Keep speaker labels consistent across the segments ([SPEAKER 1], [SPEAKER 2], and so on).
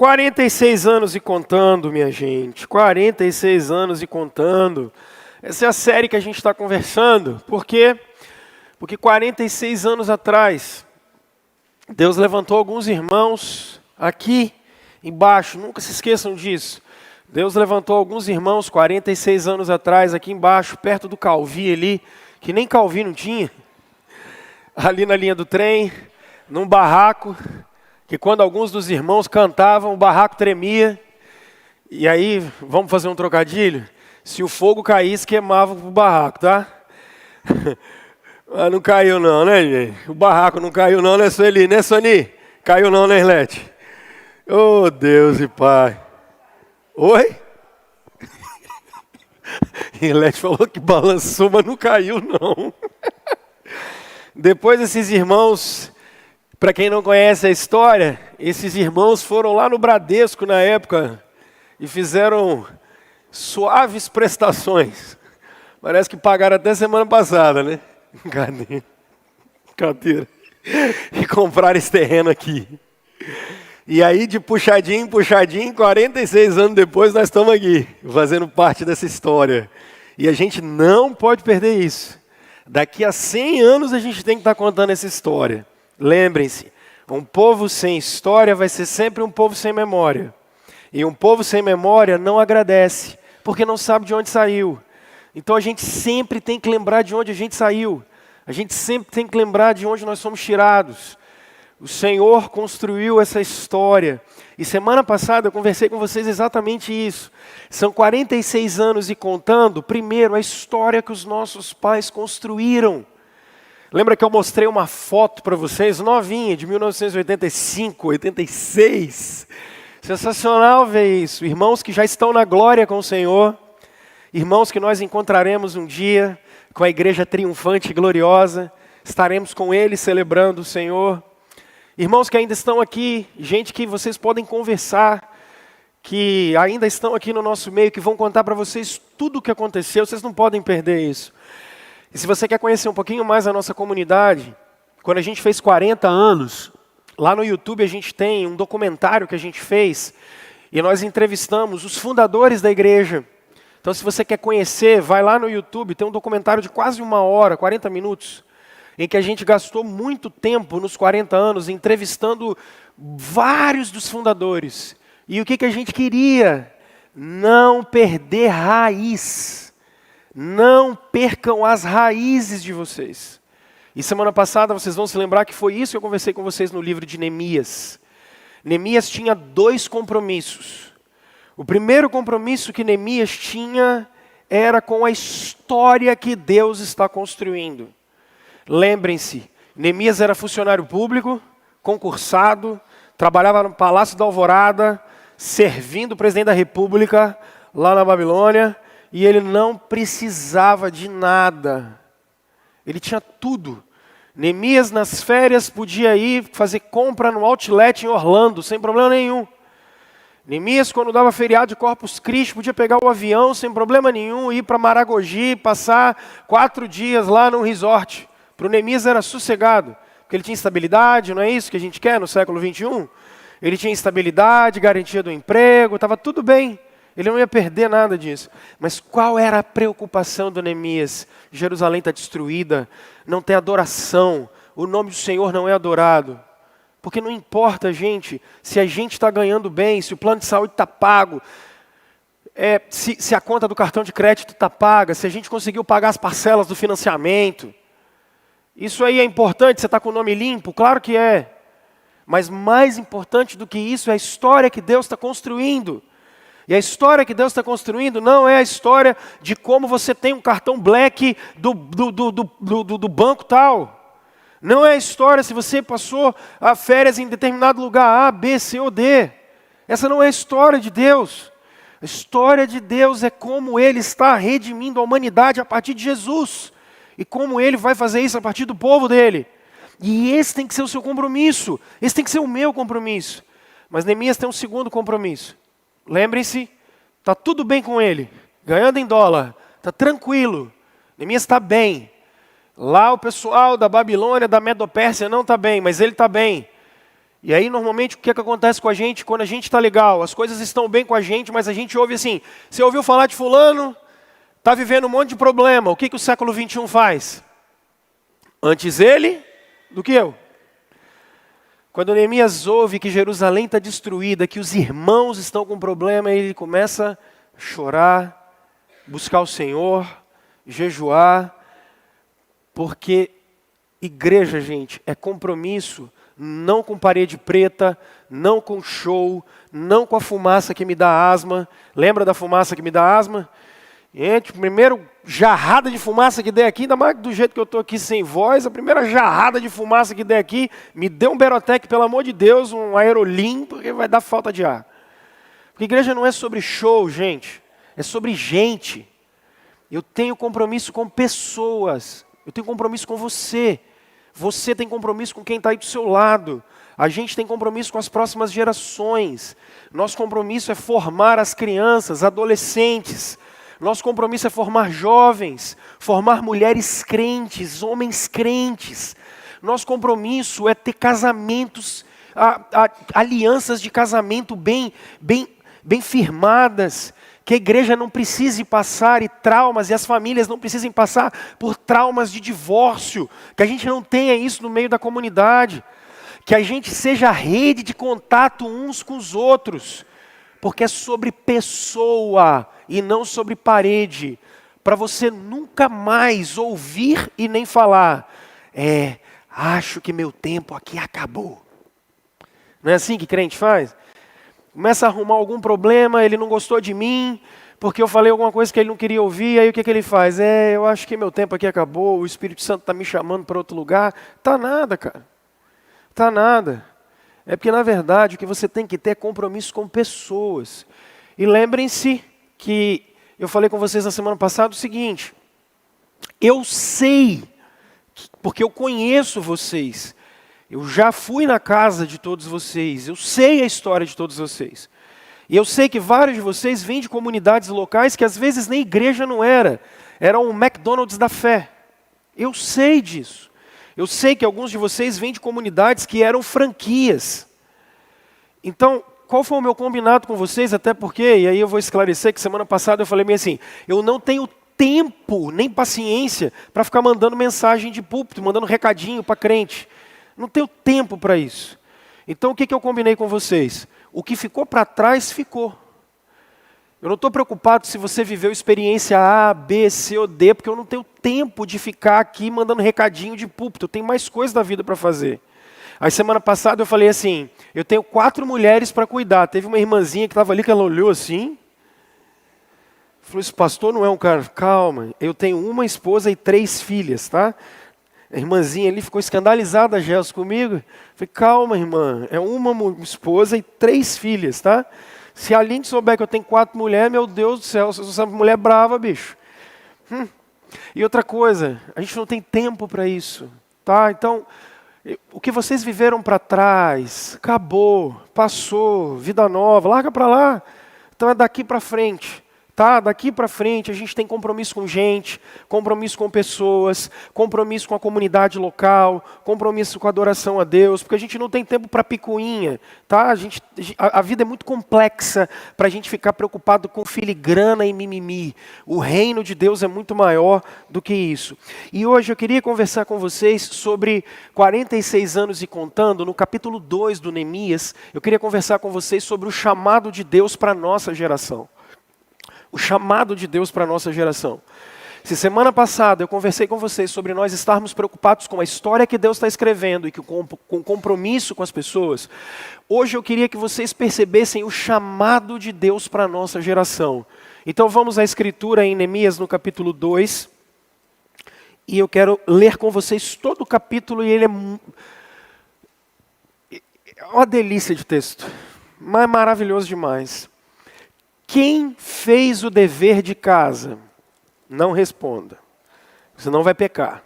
[SPEAKER 1] 46 anos e contando, minha gente. 46 anos e contando. Essa é a série que a gente está conversando. Por quê? Porque 46 anos atrás, Deus levantou alguns irmãos aqui embaixo. Nunca se esqueçam disso. Deus levantou alguns irmãos 46 anos atrás, aqui embaixo, perto do Calvi ali, que nem Calvi não tinha. Ali na linha do trem, num barraco, que quando alguns dos irmãos cantavam, o barraco tremia. E aí, vamos fazer um trocadilho? Se o fogo caísse, queimava o barraco, tá? Mas não caiu não, né, gente? O barraco não caiu não, né, Sueli? Né, Soni? Caiu não, né, Irlete? Oh, Deus e Pai. Oi? Irlete falou que balançou, mas não caiu não. Depois esses irmãos, para quem não conhece a história, esses irmãos foram lá no Bradesco na época e fizeram suaves prestações. Parece que pagaram até semana passada, né? Cadeira. E compraram esse terreno aqui. E aí, de puxadinho em puxadinho, 46 anos depois, nós estamos aqui, fazendo parte dessa história. E a gente não pode perder isso. Daqui a 100 anos a gente tem que estar contando essa história. Lembrem-se, um povo sem história vai ser sempre um povo sem memória. E um povo sem memória não agradece, porque não sabe de onde saiu. Então a gente sempre tem que lembrar de onde a gente saiu. A gente sempre tem que lembrar de onde nós somos tirados. O Senhor construiu essa história. E semana passada eu conversei com vocês exatamente isso. São 46 anos e contando, primeiro, a história que os nossos pais construíram. Lembra que eu mostrei uma foto para vocês, novinha, de 1985, 86. Sensacional ver isso. Irmãos que já estão na glória com o Senhor. Irmãos que nós encontraremos um dia com a igreja triunfante e gloriosa. Estaremos com eles celebrando o Senhor. Irmãos que ainda estão aqui, gente que vocês podem conversar, que ainda estão aqui no nosso meio, que vão contar para vocês tudo o que aconteceu, vocês não podem perder isso. E se você quer conhecer um pouquinho mais a nossa comunidade, quando a gente fez 40 anos, lá no YouTube a gente tem um documentário que a gente fez, e nós entrevistamos os fundadores da igreja. Então se você quer conhecer, vai lá no YouTube, tem um documentário de quase 1 hora, 40 minutos, em que a gente gastou muito tempo nos 40 anos entrevistando vários dos fundadores. E o que a gente queria? Não perder raiz. Não percam as raízes de vocês. E semana passada vocês vão se lembrar que foi isso que eu conversei com vocês no livro de Neemias. Neemias tinha 2 compromissos. O primeiro compromisso que Neemias tinha era com a história que Deus está construindo. Lembrem-se, Neemias era funcionário público, concursado, trabalhava no Palácio da Alvorada, servindo o presidente da República lá na Babilônia, e ele não precisava de nada. Ele tinha tudo. Neemias nas férias podia ir fazer compra no outlet em Orlando, sem problema nenhum. Neemias, quando dava feriado de Corpus Christi, podia pegar o avião sem problema nenhum, ir para Maragogi, passar 4 dias lá num resort. Para o Neemias era sossegado, porque ele tinha estabilidade, não é isso que a gente quer no século 21? Ele tinha estabilidade, garantia do emprego, estava tudo bem. Ele não ia perder nada disso. Mas qual era a preocupação do Neemias? Jerusalém está destruída, não tem adoração, o nome do Senhor não é adorado. Porque não importa, gente, se a gente está ganhando bem, se o plano de saúde está pago, se a conta do cartão de crédito está paga, se a gente conseguiu pagar as parcelas do financiamento. Isso aí é importante, você está com o nome limpo? Claro que é. Mas mais importante do que isso é a história que Deus está construindo. E a história que Deus está construindo não é a história de como você tem um cartão black do banco tal. Não é a história se você passou a férias em determinado lugar A, B, C ou D. Essa não é a história de Deus. A história de Deus é como Ele está redimindo a humanidade a partir de Jesus. E como Ele vai fazer isso a partir do povo dEle. E esse tem que ser o seu compromisso. Esse tem que ser o meu compromisso. Mas Neemias tem um segundo compromisso. Lembrem-se, está tudo bem com ele. Ganhando em dólar, está tranquilo. Neemias está bem. Lá o pessoal da Babilônia, da Medopérsia não está bem, mas ele está bem. E aí, normalmente, o que acontece com a gente quando a gente está legal? As coisas estão bem com a gente, mas a gente ouve assim, você ouviu falar de fulano? Está vivendo um monte de problema. O que o século XXI faz? Antes ele do que eu. Quando Neemias ouve que Jerusalém está destruída, que os irmãos estão com problema, ele começa a chorar, buscar o Senhor, jejuar, porque igreja, gente, é compromisso, não com parede preta, não com show, não com a fumaça que me dá asma. Lembra da fumaça que me dá asma? Gente, primeiro jarrada de fumaça que der aqui, ainda mais do jeito que eu estou aqui sem voz, a primeira jarrada de fumaça que der aqui, me dê um Berotec, pelo amor de Deus, um Aerolim, porque vai dar falta de ar. Porque igreja não é sobre show, gente, é sobre gente. Eu tenho compromisso com pessoas, eu tenho compromisso com você. Você tem compromisso com quem está aí do seu lado. A gente tem compromisso com as próximas gerações. Nosso compromisso é formar as crianças, adolescentes. Nosso compromisso é formar jovens, formar mulheres crentes, homens crentes. Nosso compromisso é ter casamentos, alianças de casamento bem firmadas. Que a igreja não precise passar e as famílias não precisem passar por traumas de divórcio. Que a gente não tenha isso no meio da comunidade. Que a gente seja rede de contato uns com os outros. Porque é sobre pessoa e não sobre parede. Para você nunca mais ouvir e nem falar. Acho que meu tempo aqui acabou. Não é assim que crente faz? Começa a arrumar algum problema, ele não gostou de mim, porque eu falei alguma coisa que ele não queria ouvir, aí o que ele faz? Eu acho que meu tempo aqui acabou, o Espírito Santo está me chamando para outro lugar. Tá nada, cara. Tá nada. É porque, na verdade, o que você tem que ter é compromisso com pessoas. E lembrem-se que eu falei com vocês na semana passada o seguinte, eu sei, porque eu conheço vocês, eu já fui na casa de todos vocês, eu sei a história de todos vocês. E eu sei que vários de vocês vêm de comunidades locais que às vezes nem igreja não era um McDonald's da fé. Eu sei disso. Eu sei que alguns de vocês vêm de comunidades que eram franquias. Então, qual foi o meu combinado com vocês? Até porque, e aí eu vou esclarecer que semana passada eu falei meio assim, eu não tenho tempo nem paciência para ficar mandando mensagem de púlpito, mandando recadinho para crente. Não tenho tempo para isso. Então o que eu combinei com vocês? O que ficou para trás, ficou. Eu não estou preocupado se você viveu experiência A, B, C ou D, porque eu não tenho tempo de ficar aqui mandando recadinho de púlpito. Eu tenho mais coisas da vida para fazer. Aí semana passada eu falei assim, eu tenho 4 mulheres para cuidar. Teve uma irmãzinha que estava ali, que ela olhou assim. Falou, esse pastor não é um cara... Calma, eu tenho uma esposa e 3 filhas, tá? A irmãzinha ali ficou escandalizada, Gelson, comigo. Falei, calma, irmã, é uma esposa e 3 filhas, tá? Se a Aline souber que eu tenho 4 mulheres, meu Deus do céu, eu sou uma mulher brava, bicho. E outra coisa, a gente não tem tempo para isso, tá? Então, o que vocês viveram para trás, acabou, passou, vida nova, larga para lá. Então é daqui para frente. Tá? Daqui para frente a gente tem compromisso com gente, compromisso com pessoas, compromisso com a comunidade local, compromisso com a adoração a Deus, porque a gente não tem tempo para picuinha, tá? A vida é muito complexa para a gente ficar preocupado com filigrana e mimimi. O reino de Deus é muito maior do que isso. E hoje eu queria conversar com vocês sobre 46 anos e contando, no capítulo 2 do Neemias, eu queria conversar com vocês sobre o chamado de Deus para a nossa geração. O chamado de Deus para a nossa geração. Se semana passada eu conversei com vocês sobre nós estarmos preocupados com a história que Deus está escrevendo e com compromisso com as pessoas, hoje eu queria que vocês percebessem o chamado de Deus para a nossa geração. Então vamos à escritura em Neemias no capítulo 2. E eu quero ler com vocês todo o capítulo e ele é uma delícia de texto. Mas maravilhoso demais. Quem fez o dever de casa? Não responda. Senão vai pecar.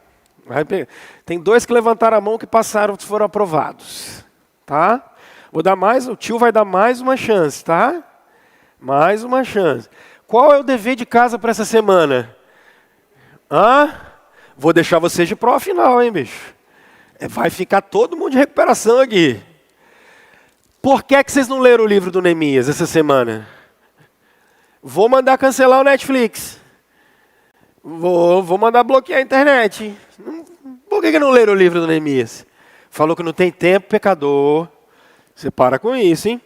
[SPEAKER 1] Tem 2 que levantaram a mão que passaram, foram aprovados. Tá? Vou dar mais, o tio vai dar mais uma chance, tá? Mais uma chance. Qual é o dever de casa para essa semana? Vou deixar vocês de prova final, hein, bicho? Vai ficar todo mundo de recuperação aqui. Por que vocês não leram o livro do Neemias essa semana? Vou mandar cancelar o Netflix. Vou mandar bloquear a internet. Por que não leram o livro do Neemias? Falou que não tem tempo, pecador. Você para com isso, hein?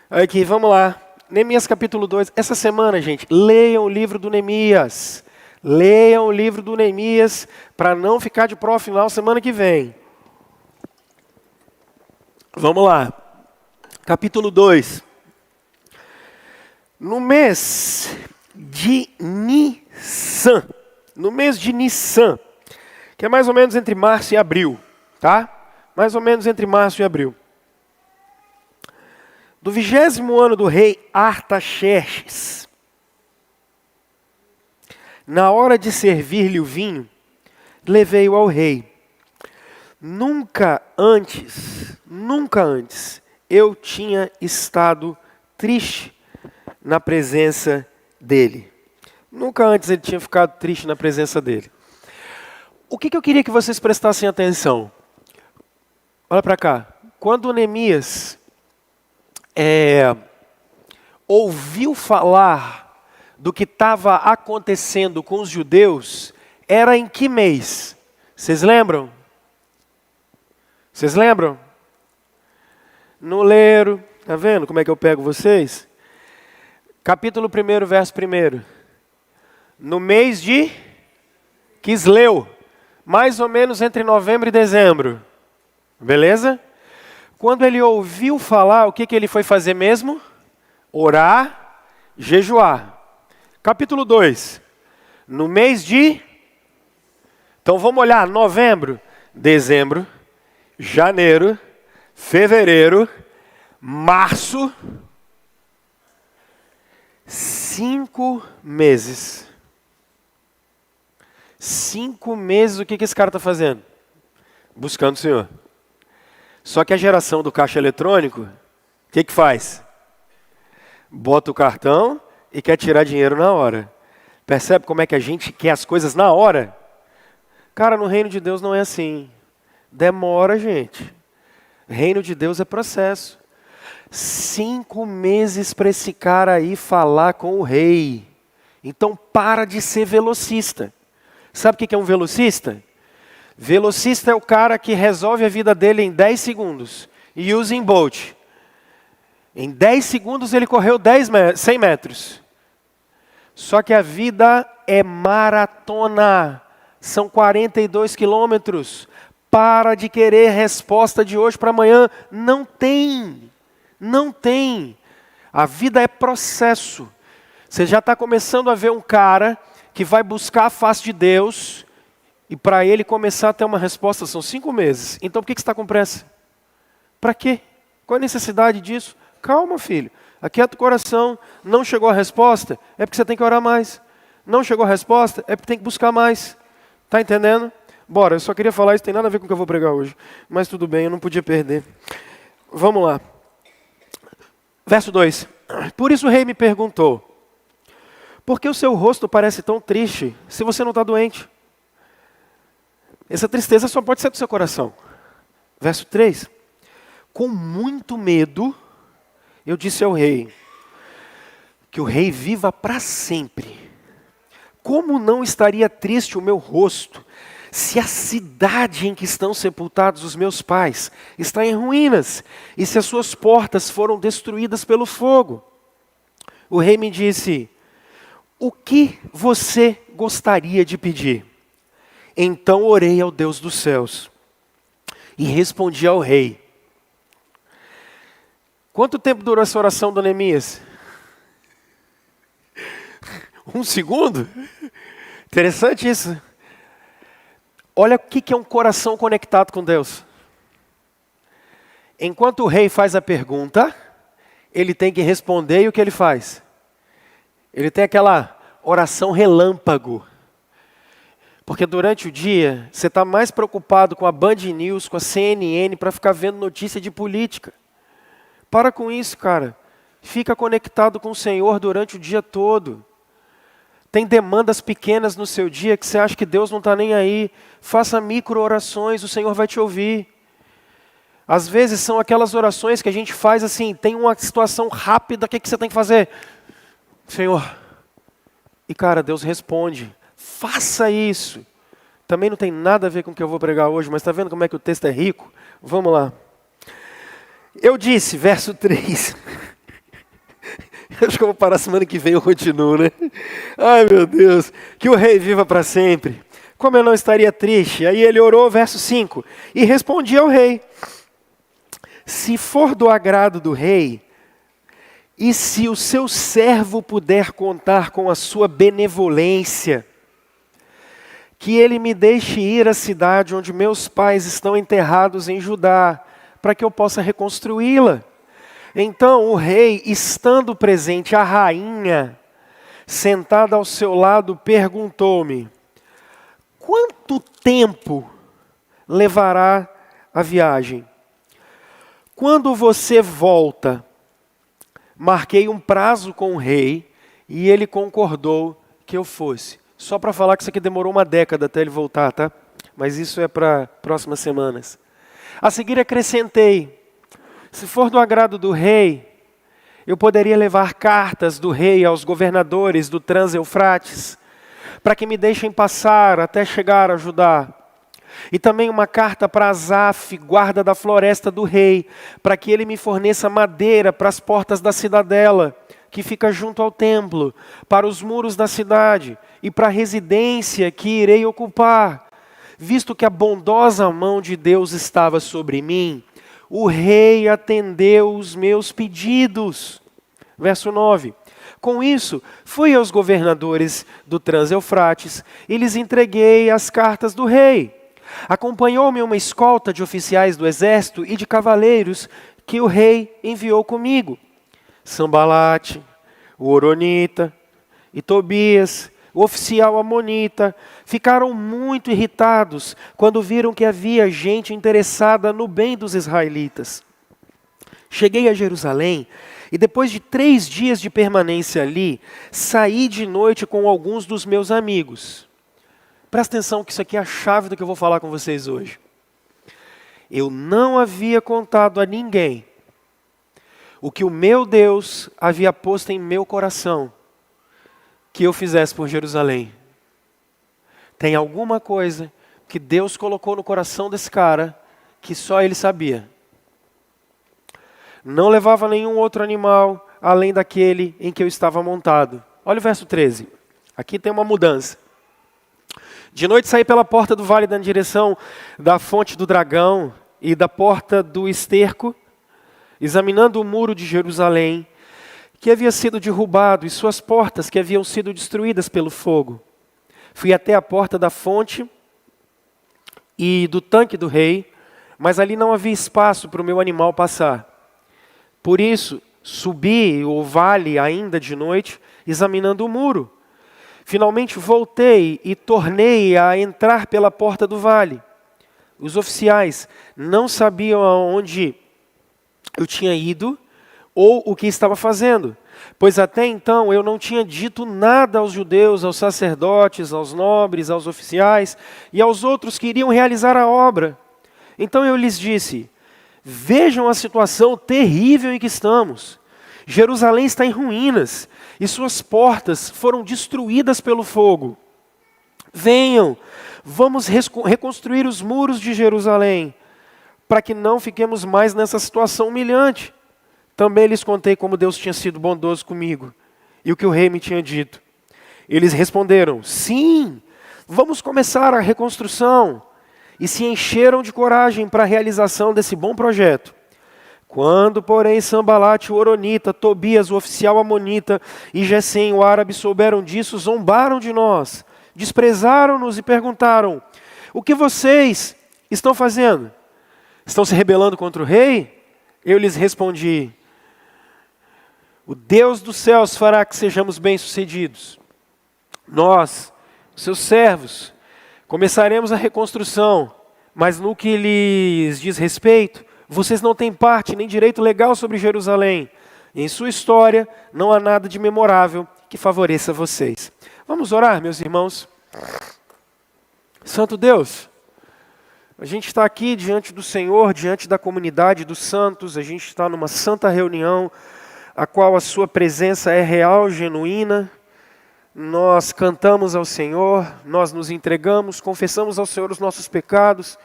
[SPEAKER 1] Aqui, vamos lá. Neemias capítulo 2. Essa semana, gente, leiam o livro do Neemias. Leiam o livro do Neemias para não ficar de prova final semana que vem. Vamos lá. Capítulo 2. No mês de Nissan. No mês de Nissan, que é mais ou menos entre março e abril, tá? Mais ou menos entre março e abril. Do 20º ano do rei Artaxerxes, na hora de servir-lhe o vinho, levei-o ao rei. Nunca antes, eu tinha estado triste na presença dele. Nunca antes ele tinha ficado triste na presença dele. O que eu queria que vocês prestassem atenção? Olha para cá. Quando Neemias ouviu falar do que estava acontecendo com os judeus, era em que mês? Vocês lembram? Vocês lembram? Não leram? Tá vendo como é que eu pego vocês? Capítulo 1, verso 1. No mês de Quisleu, mais ou menos entre novembro e dezembro. Beleza? Quando ele ouviu falar, o que ele foi fazer mesmo? Orar, jejuar. Capítulo 2. No mês de... Então vamos olhar, novembro, dezembro, janeiro, fevereiro, março, 5 meses. 5 meses, o que esse cara está fazendo? Buscando o Senhor. Só que a geração do caixa eletrônico, o que faz? Bota o cartão e quer tirar dinheiro na hora. Percebe como é que a gente quer as coisas na hora? Cara, no reino de Deus não é assim. Demora, gente. Reino de Deus é processo. 5 meses para esse cara aí falar com o rei. Então para de ser velocista. Sabe o que é um velocista? Velocista é o cara que resolve a vida dele em 10 segundos. E Usain Bolt. Em 10 segundos ele correu 100 metros. Só que a vida é maratona. São 42 quilômetros. Para de querer resposta de hoje para amanhã. Não tem. Não tem. A vida é processo. Você já está começando a ver um cara que vai buscar a face de Deus, e para ele começar a ter uma resposta são 5 meses. Então por que você está com pressa? Para quê? Qual a necessidade disso? Calma, filho. Aquieta o coração. Não chegou a resposta? É porque você tem que orar mais. Não chegou a resposta? É porque tem que buscar mais. Está entendendo? Bora, eu só queria falar isso, tem nada a ver com o que eu vou pregar hoje. Mas tudo bem, eu não podia perder. Vamos lá. Verso 2. Por isso o rei me perguntou: por que o seu rosto parece tão triste se você não está doente? Essa tristeza só pode ser do seu coração. Verso 3. Com muito medo, eu disse ao rei, que o rei viva para sempre. Como não estaria triste o meu rosto, se a cidade em que estão sepultados os meus pais está em ruínas, e se as suas portas foram destruídas pelo fogo? O rei me disse: o que você gostaria de pedir? Então orei ao Deus dos céus e respondi ao rei. Quanto tempo durou essa oração do Neemias? 1 segundo? Interessante isso. Olha o que é um coração conectado com Deus. Enquanto o rei faz a pergunta, ele tem que responder, e o que ele faz? Ele tem aquela oração relâmpago. Porque durante o dia, você está mais preocupado com a Band News, com a CNN, para ficar vendo notícia de política. Para com isso, cara. Fica conectado com o Senhor durante o dia todo. Tem demandas pequenas no seu dia que você acha que Deus não está nem aí. Faça micro-orações, o Senhor vai te ouvir. Às vezes são aquelas orações que a gente faz assim, tem uma situação rápida, o que você tem que fazer? Senhor. E cara, Deus responde, faça isso. Também não tem nada a ver com o que eu vou pregar hoje, mas está vendo como é que o texto é rico? Vamos lá. Eu disse, verso 3. Acho que eu vou parar semana que vem, eu continuo, né? Ai, meu Deus. Que o rei viva para sempre. Como eu não estaria triste? Aí ele orou, verso 5. E respondi ao rei. Se for do agrado do rei, e se o seu servo puder contar com a sua benevolência, que ele me deixe ir à cidade onde meus pais estão enterrados em Judá, para que eu possa reconstruí-la. Então o rei, estando presente, a rainha, sentada ao seu lado, perguntou-me, quanto tempo levará a viagem? Quando você volta, marquei um prazo com o rei e ele concordou que eu fosse. Só para falar que isso aqui demorou uma década até ele voltar, tá? Mas isso é para próximas semanas. A seguir acrescentei, se for do agrado do rei, eu poderia levar cartas do rei aos governadores do Trans-Eufrates, para que me deixem passar até chegar a Judá. E também uma carta para Asaf, guarda da floresta do rei, para que ele me forneça madeira para as portas da cidadela, que fica junto ao templo, para os muros da cidade e para a residência que irei ocupar. Visto que a bondosa mão de Deus estava sobre mim, o rei atendeu os meus pedidos. Verso 9. Com isso, fui aos governadores do Trans-Eufrates e lhes entreguei as cartas do rei. Acompanhou-me uma escolta de oficiais do exército e de cavaleiros que o rei enviou comigo. Sambalate, o Horonita e Tobias, o oficial amonita, ficaram muito irritados quando viram que havia gente interessada no bem dos israelitas. Cheguei a Jerusalém e depois de 3 dias de permanência ali, saí de noite com alguns dos meus amigos. Presta atenção que isso aqui é a chave do que eu vou falar com vocês hoje. Eu não havia contado a ninguém o que o meu Deus havia posto em meu coração que eu fizesse por Jerusalém. Tem alguma coisa que Deus colocou no coração desse cara que só ele sabia. Não levava nenhum outro animal além daquele em que eu estava montado. Olha o verso 13. Aqui tem uma mudança. De noite saí pela porta do vale na direção da fonte do dragão e da porta do esterco, examinando o muro de Jerusalém, que havia sido derrubado, e suas portas que haviam sido destruídas pelo fogo. Fui até a porta da fonte e do tanque do rei, mas ali não havia espaço para o meu animal passar. Por isso, subi o vale ainda de noite, examinando o muro. Finalmente voltei e tornei a entrar pela porta do vale. Os oficiais não sabiam aonde eu tinha ido ou o que estava fazendo, pois até então eu não tinha dito nada aos judeus, aos sacerdotes, aos nobres, aos oficiais e aos outros que iriam realizar a obra. Então eu lhes disse, vejam a situação terrível em que estamos. Jerusalém está em ruínas e suas portas foram destruídas pelo fogo. Venham, vamos reconstruir os muros de Jerusalém, para que não fiquemos mais nessa situação humilhante. Também lhes contei como Deus tinha sido bondoso comigo e o que o rei me tinha dito. Eles responderam, sim, vamos começar a reconstrução. E se encheram de coragem para a realização desse bom projeto. Quando, porém, Sambalate, o Horonita, Tobias, o oficial amonita, e Gesem, o árabe, souberam disso, zombaram de nós, desprezaram-nos e perguntaram, o que vocês estão fazendo? Estão se rebelando contra o rei? Eu lhes respondi, o Deus dos céus fará que sejamos bem-sucedidos. Nós, seus servos, começaremos a reconstrução, mas no que lhes diz respeito, vocês não têm parte nem direito legal sobre Jerusalém. E em sua história não há nada de memorável que favoreça vocês. Vamos orar, meus irmãos? Santo Deus, A gente está aqui diante do Senhor, diante da comunidade dos santos, a gente está numa santa reunião, a qual a sua presença é real, genuína. Nós cantamos ao Senhor, nós nos entregamos, confessamos ao Senhor os nossos pecados,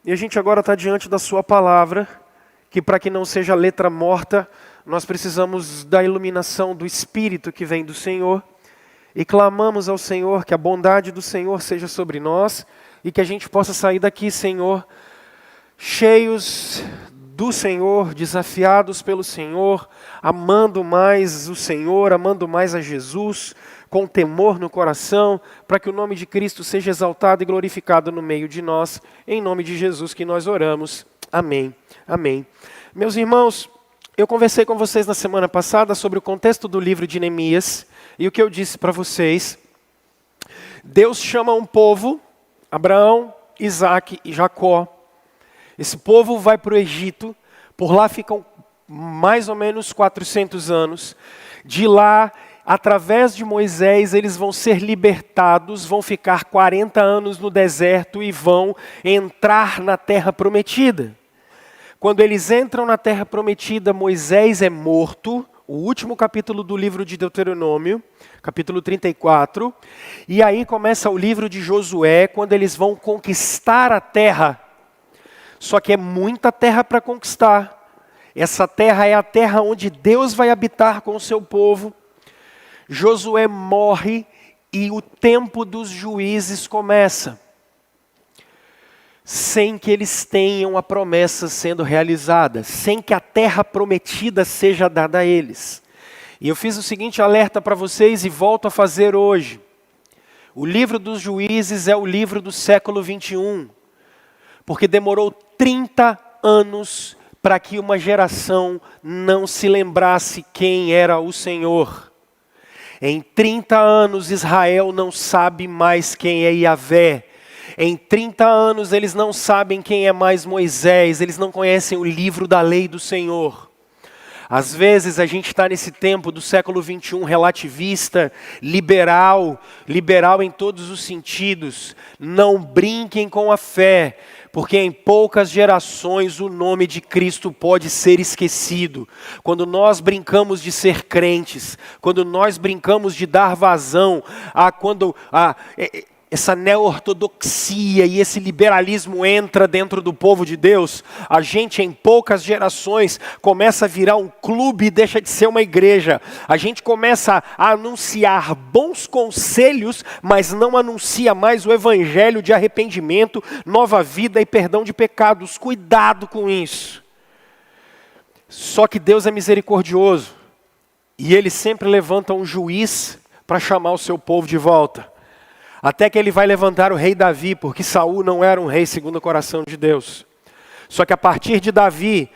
[SPEAKER 1] e a gente agora está diante da sua palavra, que para que não seja letra morta, nós precisamos da iluminação do Espírito que vem do Senhor, e clamamos ao Senhor que a bondade do Senhor seja sobre nós, e que a gente possa sair daqui, Senhor, cheios do Senhor, desafiados pelo Senhor, amando mais o Senhor, amando mais a Jesus, com temor no coração, para que o nome de Cristo seja exaltado e glorificado no meio de nós, em nome de Jesus que nós oramos. Amém. Amém. Meus irmãos, eu conversei com vocês na semana passada sobre o contexto do livro de Neemias, e o que eu disse para vocês, Deus chama um povo, Abraão, Isaac e Jacó. Esse povo vai para o Egito, por lá ficam mais ou menos 400 anos. De lá, através de Moisés, eles vão ser libertados, vão ficar 40 anos no deserto e vão entrar na terra prometida. Quando eles entram na terra prometida, Moisés é morto, o último capítulo do livro de Deuteronômio, capítulo 34, e aí começa o livro de Josué, quando eles vão conquistar a terra. Só que é muita terra para conquistar. Essa terra é a terra onde Deus vai habitar com o seu povo. Josué morre e o tempo dos juízes começa, sem que eles tenham a promessa sendo realizada, sem que a terra prometida seja dada a eles. E eu fiz o seguinte alerta para vocês e volto a fazer hoje. O livro dos juízes é o livro do século 21, porque demorou 30 anos para que uma geração não se lembrasse quem era o Senhor. Em 30 anos Israel não sabe mais quem é Yahvé. Em 30 anos eles não sabem quem é mais Moisés, eles não conhecem o livro da lei do Senhor. Às vezes a gente está nesse tempo do século 21 relativista, liberal em todos os sentidos. Não brinquem com a fé, porque em poucas gerações o nome de Cristo pode ser esquecido. Quando nós brincamos de ser crentes, quando nós brincamos de dar vazão essa neo-ortodoxia e esse liberalismo entra dentro do povo de Deus, a gente em poucas gerações começa a virar um clube e deixa de ser uma igreja. A gente começa a anunciar bons conselhos, mas não anuncia mais o evangelho de arrependimento, nova vida e perdão de pecados. Cuidado com isso. Só que Deus é misericordioso e Ele sempre levanta um juiz para chamar o seu povo de volta. Até que ele vai levantar o rei Davi, porque Saul não era um rei segundo o coração de Deus. Só que a partir de Davi,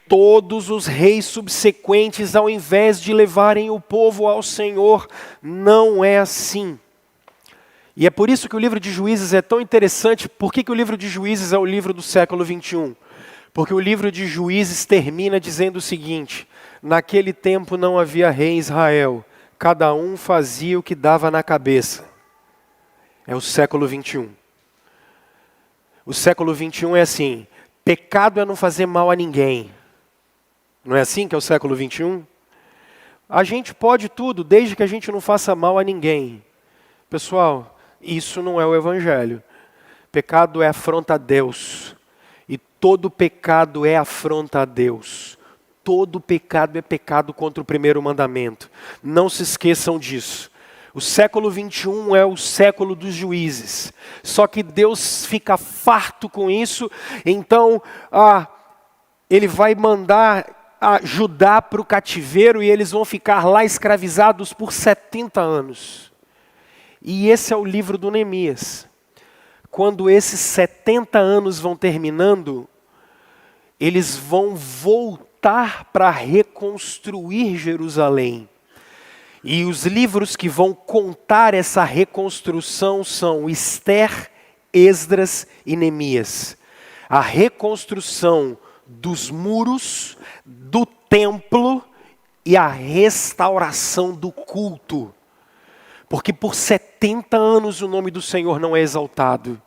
[SPEAKER 1] todos os reis subsequentes, ao invés de levarem o povo ao Senhor, não é assim. E é por isso que o livro de Juízes é tão interessante. Por que o livro de Juízes é o livro do século 21? Porque o livro de Juízes termina dizendo o seguinte: naquele tempo não havia rei em Israel, cada um fazia o que dava na cabeça. É o século 21. O século 21 é assim: pecado é não fazer mal a ninguém. Não é assim que é o século 21? A gente pode tudo, desde que a gente não faça mal a ninguém. Pessoal, isso não é o evangelho. Pecado é afronta a Deus. E todo pecado é afronta a Deus. Todo pecado é pecado contra o primeiro mandamento. Não se esqueçam disso. O século 21 é o século dos juízes. Só que Deus fica farto com isso, então Ele vai mandar Judá para o cativeiro e eles vão ficar lá escravizados por 70 anos. E esse é o livro do Neemias. Quando esses 70 anos vão terminando, eles vão voltar para reconstruir Jerusalém. E os livros que vão contar essa reconstrução são Ester, Esdras e Neemias. A reconstrução dos muros, do templo e a restauração do culto. Porque por 70 anos o nome do Senhor não é exaltado.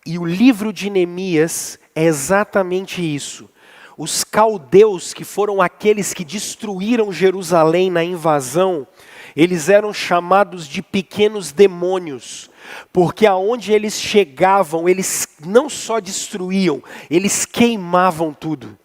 [SPEAKER 1] E o livro de Neemias é exatamente isso. Os caldeus, que foram aqueles que destruíram Jerusalém na invasão, eles eram chamados de pequenos demônios, porque aonde eles chegavam, eles não só destruíam, eles queimavam tudo.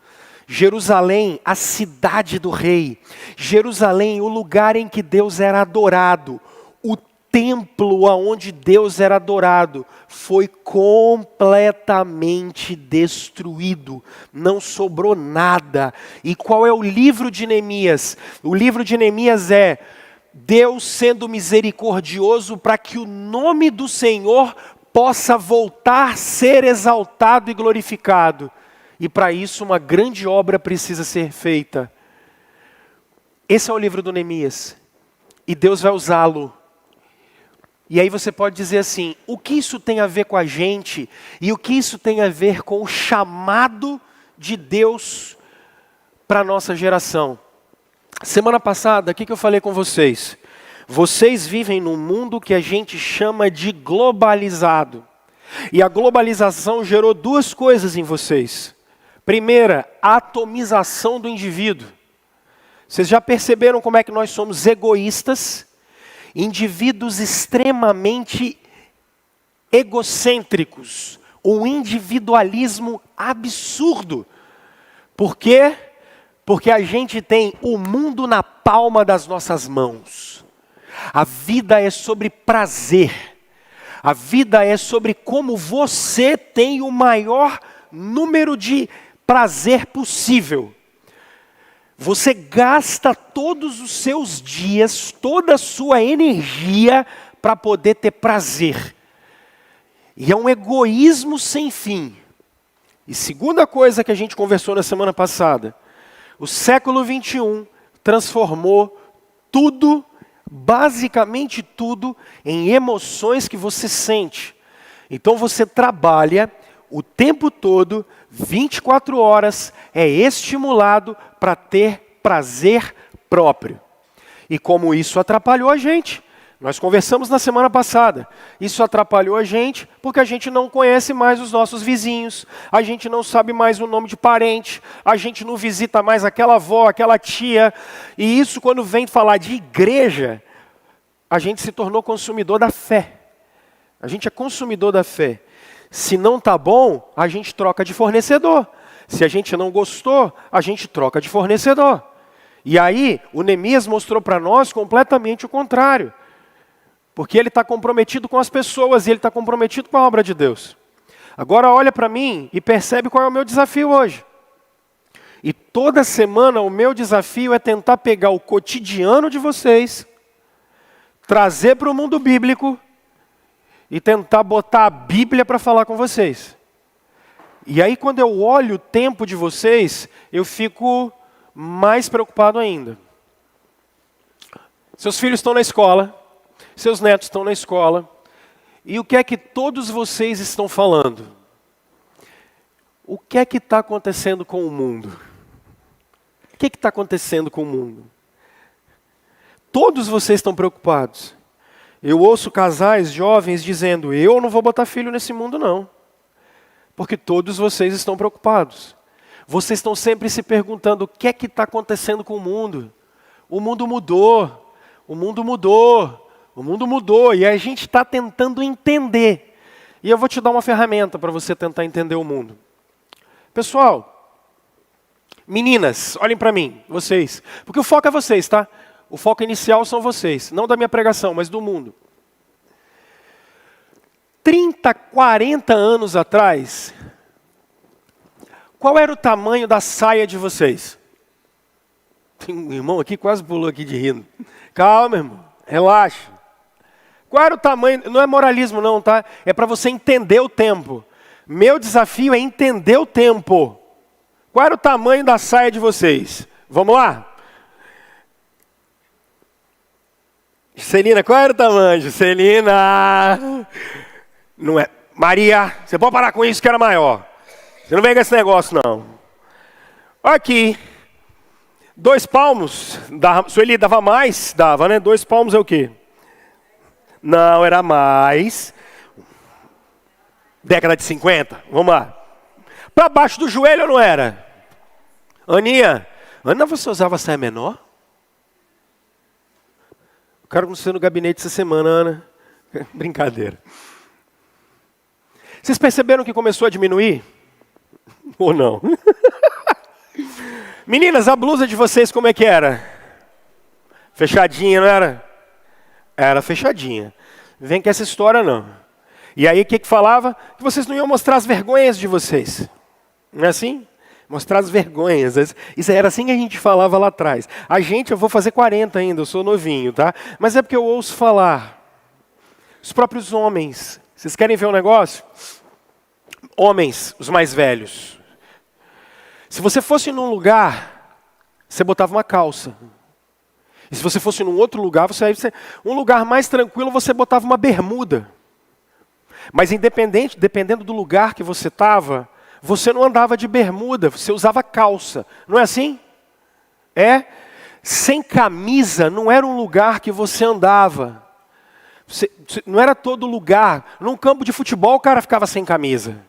[SPEAKER 1] Jerusalém, a cidade do rei. Jerusalém, o lugar em que Deus era adorado. O templo aonde Deus era adorado foi completamente destruído. Não sobrou nada. E qual é o livro de Neemias? O livro de Neemias é Deus sendo misericordioso para que o nome do Senhor possa voltar a ser exaltado e glorificado. E para isso uma grande obra precisa ser feita. Esse é o livro do Neemias. E Deus vai usá-lo. E aí você pode dizer assim, o que isso tem a ver com a gente? E o que isso tem a ver com o chamado de Deus para a nossa geração? Semana passada, o que eu falei com vocês? Vocês vivem num mundo que a gente chama de globalizado. E a globalização gerou duas coisas em vocês. Primeira, a atomização do indivíduo. Vocês já perceberam como é que nós somos egoístas? Indivíduos extremamente egocêntricos. Um individualismo absurdo. Por quê? Porque a gente tem o mundo na palma das nossas mãos. A vida é sobre prazer. A vida é sobre como você tem o maior número de prazer possível. Você gasta todos os seus dias, toda a sua energia para poder ter prazer. E é um egoísmo sem fim. E segunda coisa que a gente conversou na semana passada, o século 21 transformou tudo, basicamente tudo, em emoções que você sente. Então você trabalha o tempo todo, 24 horas, é estimulado para ter prazer próprio. E como isso atrapalhou a gente, nós conversamos na semana passada, isso atrapalhou a gente porque a gente não conhece mais os nossos vizinhos, a gente não sabe mais o nome de parente, a gente não visita mais aquela avó, aquela tia, e isso quando vem falar de igreja, a gente se tornou consumidor da fé. A gente é consumidor da fé. Se não está bom, a gente troca de fornecedor. Se a gente não gostou, a gente troca de fornecedor. E aí, o Neemias mostrou para nós completamente o contrário. Porque ele está comprometido com as pessoas e ele está comprometido com a obra de Deus. Agora olha para mim e percebe qual é o meu desafio hoje. E toda semana o meu desafio é tentar pegar o cotidiano de vocês, trazer para o mundo bíblico e tentar botar a Bíblia para falar com vocês. E aí quando eu olho o tempo de vocês, eu fico mais preocupado ainda. Seus filhos estão na escola, seus netos estão na escola, e o que é que todos vocês estão falando? O que é que está acontecendo com o mundo? O que está acontecendo com o mundo? Todos vocês estão preocupados. Eu ouço casais jovens dizendo, eu não vou botar filho nesse mundo não. Porque todos vocês estão preocupados. Vocês estão sempre se perguntando, o que é que está acontecendo com o mundo? O mundo mudou, o mundo mudou, o mundo mudou. E a gente está tentando entender. E eu vou te dar uma ferramenta para você tentar entender o mundo. Pessoal, meninas, olhem para mim, vocês. Porque o foco é vocês, tá? O foco inicial são vocês, não da minha pregação, mas do mundo. 30, 40 anos atrás, qual era o tamanho da saia de vocês? Tem um irmão aqui, quase pulou aqui de rindo. Calma, irmão, relaxa. Qual era o tamanho? Não é moralismo não, tá? É para você entender o tempo. Meu desafio é entender o tempo. Qual era o tamanho da saia de vocês? Vamos lá? Juscelina, qual era o tamanho? Juscelina! Não é. Maria, você pode parar com isso que era maior. Você não vem com esse negócio, não. Aqui. 2 palmos. Sueli dava mais? Dava, né? 2 palmos é o quê? Não, era mais. Década de 50, vamos lá. Para baixo do joelho ou não era? Aninha, Ana, você usava saia menor? O cara não saiu no gabinete essa semana, Ana. Brincadeira. Vocês perceberam que começou a diminuir? Ou não? Meninas, a blusa de vocês como é que era? Fechadinha, não era? Era fechadinha. Vem com essa história não. E aí o que falava? Que vocês não iam mostrar as vergonhas de vocês. Não é assim? Mostrar as vergonhas. Isso era assim que a gente falava lá atrás. Eu vou fazer 40 ainda, eu sou novinho, tá? Mas é porque eu ouço falar. Os próprios homens. Vocês querem ver um negócio? Homens, os mais velhos. Se você fosse num lugar, você botava uma calça. E se você fosse num outro lugar, um lugar mais tranquilo, você botava uma bermuda. Mas dependendo do lugar que você estava, você não andava de bermuda, você usava calça. Não é assim? Sem camisa não era um lugar que você andava. Não era todo lugar. Num campo de futebol o cara ficava sem camisa.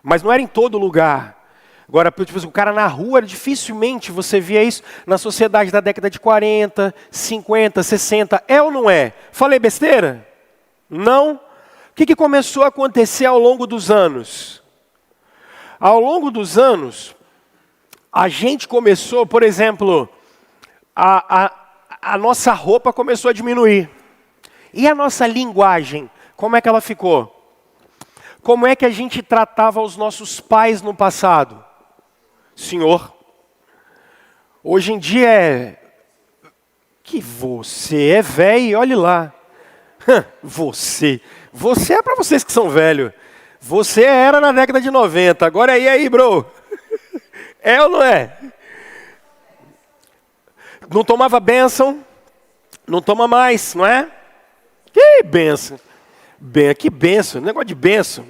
[SPEAKER 1] Mas não era em todo lugar. Agora, tipo, o cara na rua, dificilmente você via isso na sociedade da década de 40, 50, 60. É ou não é? Falei besteira? Não? O que começou a acontecer ao longo dos anos? Ao longo dos anos, a gente começou, por exemplo, a nossa roupa começou a diminuir. E a nossa linguagem, como é que ela ficou? Como é que a gente tratava os nossos pais no passado? Senhor, hoje em dia que você é velho, olhe lá. Você é para vocês que são velhos. Você era na década de 90, agora e aí, bro? É ou não é? Não tomava bênção, não toma mais, não é? Que bênção. Que bênção, negócio de bênção.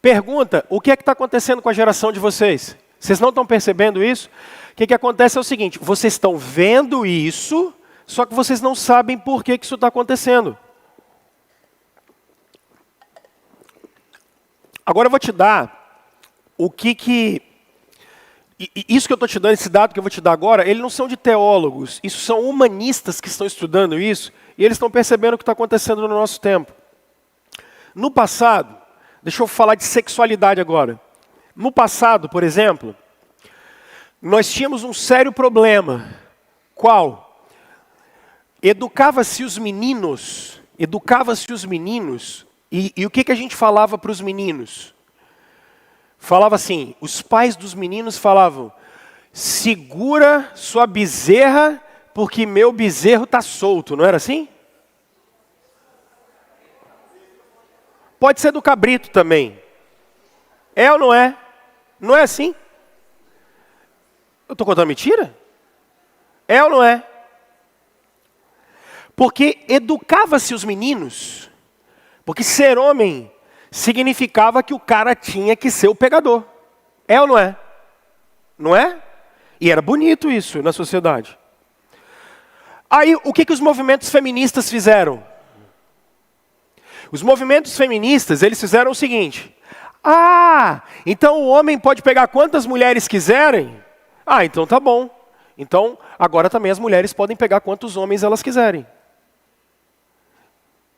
[SPEAKER 1] Pergunta, o que é que está acontecendo com a geração de vocês? Vocês não estão percebendo isso? O que acontece é o seguinte, vocês estão vendo isso, só que vocês não sabem por que isso está acontecendo. Agora eu vou te dar isso que eu estou te dando, esse dado que eu vou te dar agora, eles não são de teólogos, isso são humanistas que estão estudando isso, e eles estão percebendo o que está acontecendo no nosso tempo. No passado, deixa eu falar de sexualidade agora. No passado, por exemplo, nós tínhamos um sério problema. Qual? Educava-se os meninos, e o que a gente falava para os meninos? Falava assim, os pais dos meninos falavam, segura sua bezerra, porque meu bezerro está solto, não era assim? Pode ser do cabrito também. É ou não é? Não é assim? Eu estou contando mentira? É ou não é? Porque educava-se os meninos, porque ser homem significava que o cara tinha que ser o pegador. É ou não é? Não é? E era bonito isso na sociedade. Aí, o que os movimentos feministas fizeram? Os movimentos feministas, eles fizeram o seguinte. Então o homem pode pegar quantas mulheres quiserem? Então tá bom. Então, agora também as mulheres podem pegar quantos homens elas quiserem.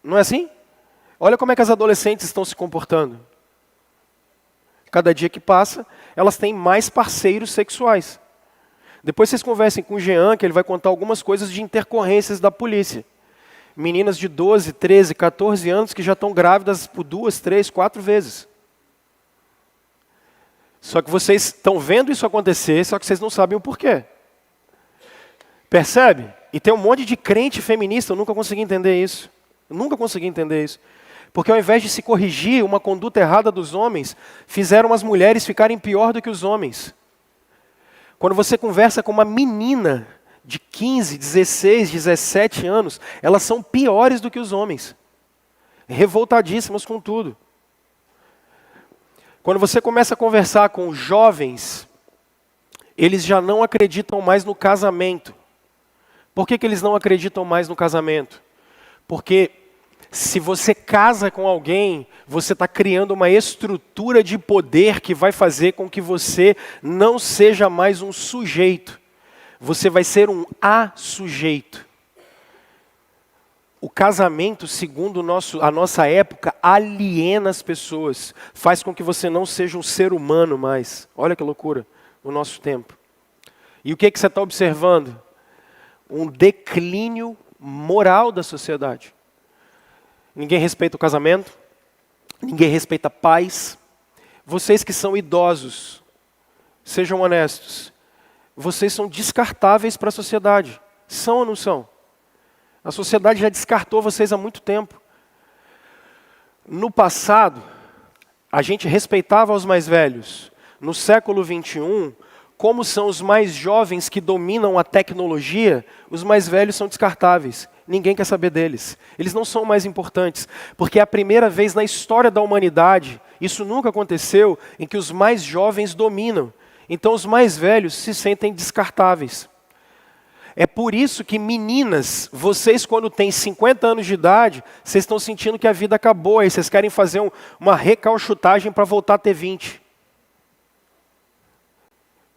[SPEAKER 1] Não é assim? Olha como é que as adolescentes estão se comportando. Cada dia que passa, elas têm mais parceiros sexuais. Depois vocês conversem com o Jean, que ele vai contar algumas coisas de intercorrências da polícia. Meninas de 12, 13, 14 anos que já estão grávidas por 2, 3, 4 vezes. Só que vocês estão vendo isso acontecer, só que vocês não sabem o porquê. Percebe? E tem um monte de crente feminista, eu nunca consegui entender isso. Porque ao invés de se corrigir uma conduta errada dos homens, fizeram as mulheres ficarem pior do que os homens. Quando você conversa com uma menina de 15, 16, 17 anos, elas são piores do que os homens. Revoltadíssimas com tudo. Quando você começa a conversar com jovens, eles já não acreditam mais no casamento. Por que eles não acreditam mais no casamento? Porque Se você casa com alguém, você está criando uma estrutura de poder que vai fazer com que você não seja mais um sujeito. Você vai ser um assujeito. O casamento, segundo a nossa época, aliena as pessoas. Faz com que você não seja um ser humano mais. Olha que loucura, no nosso tempo. E o que você está observando? Um declínio moral da sociedade. Ninguém respeita o casamento, ninguém respeita pais. Vocês que são idosos, sejam honestos. Vocês são descartáveis para a sociedade. São ou não são? A sociedade já descartou vocês há muito tempo. No passado, a gente respeitava os mais velhos. No século 21, como são os mais jovens que dominam a tecnologia, os mais velhos são descartáveis. Ninguém quer saber deles. Eles não são mais importantes, porque é a primeira vez na história da humanidade, isso nunca aconteceu, em que os mais jovens dominam. Então os mais velhos se sentem descartáveis. É por isso que meninas, vocês quando têm 50 anos de idade, vocês estão sentindo que a vida acabou, aí vocês querem fazer uma recalchutagem para voltar a ter 20.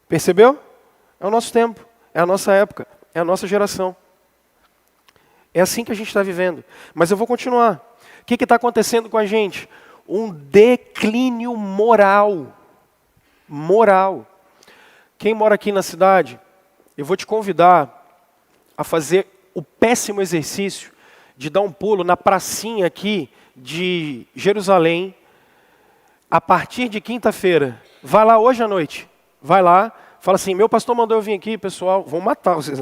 [SPEAKER 1] Percebeu? É o nosso tempo, é a nossa época, é a nossa geração. É assim que a gente está vivendo. Mas eu vou continuar. O que está acontecendo com a gente? Um declínio moral. Moral. Quem mora aqui na cidade, eu vou te convidar a fazer o péssimo exercício de dar um pulo na pracinha aqui de Jerusalém, a partir de quinta-feira. Vai lá hoje à noite. Vai lá, fala assim, meu pastor mandou eu vir aqui, pessoal, vão matar vocês.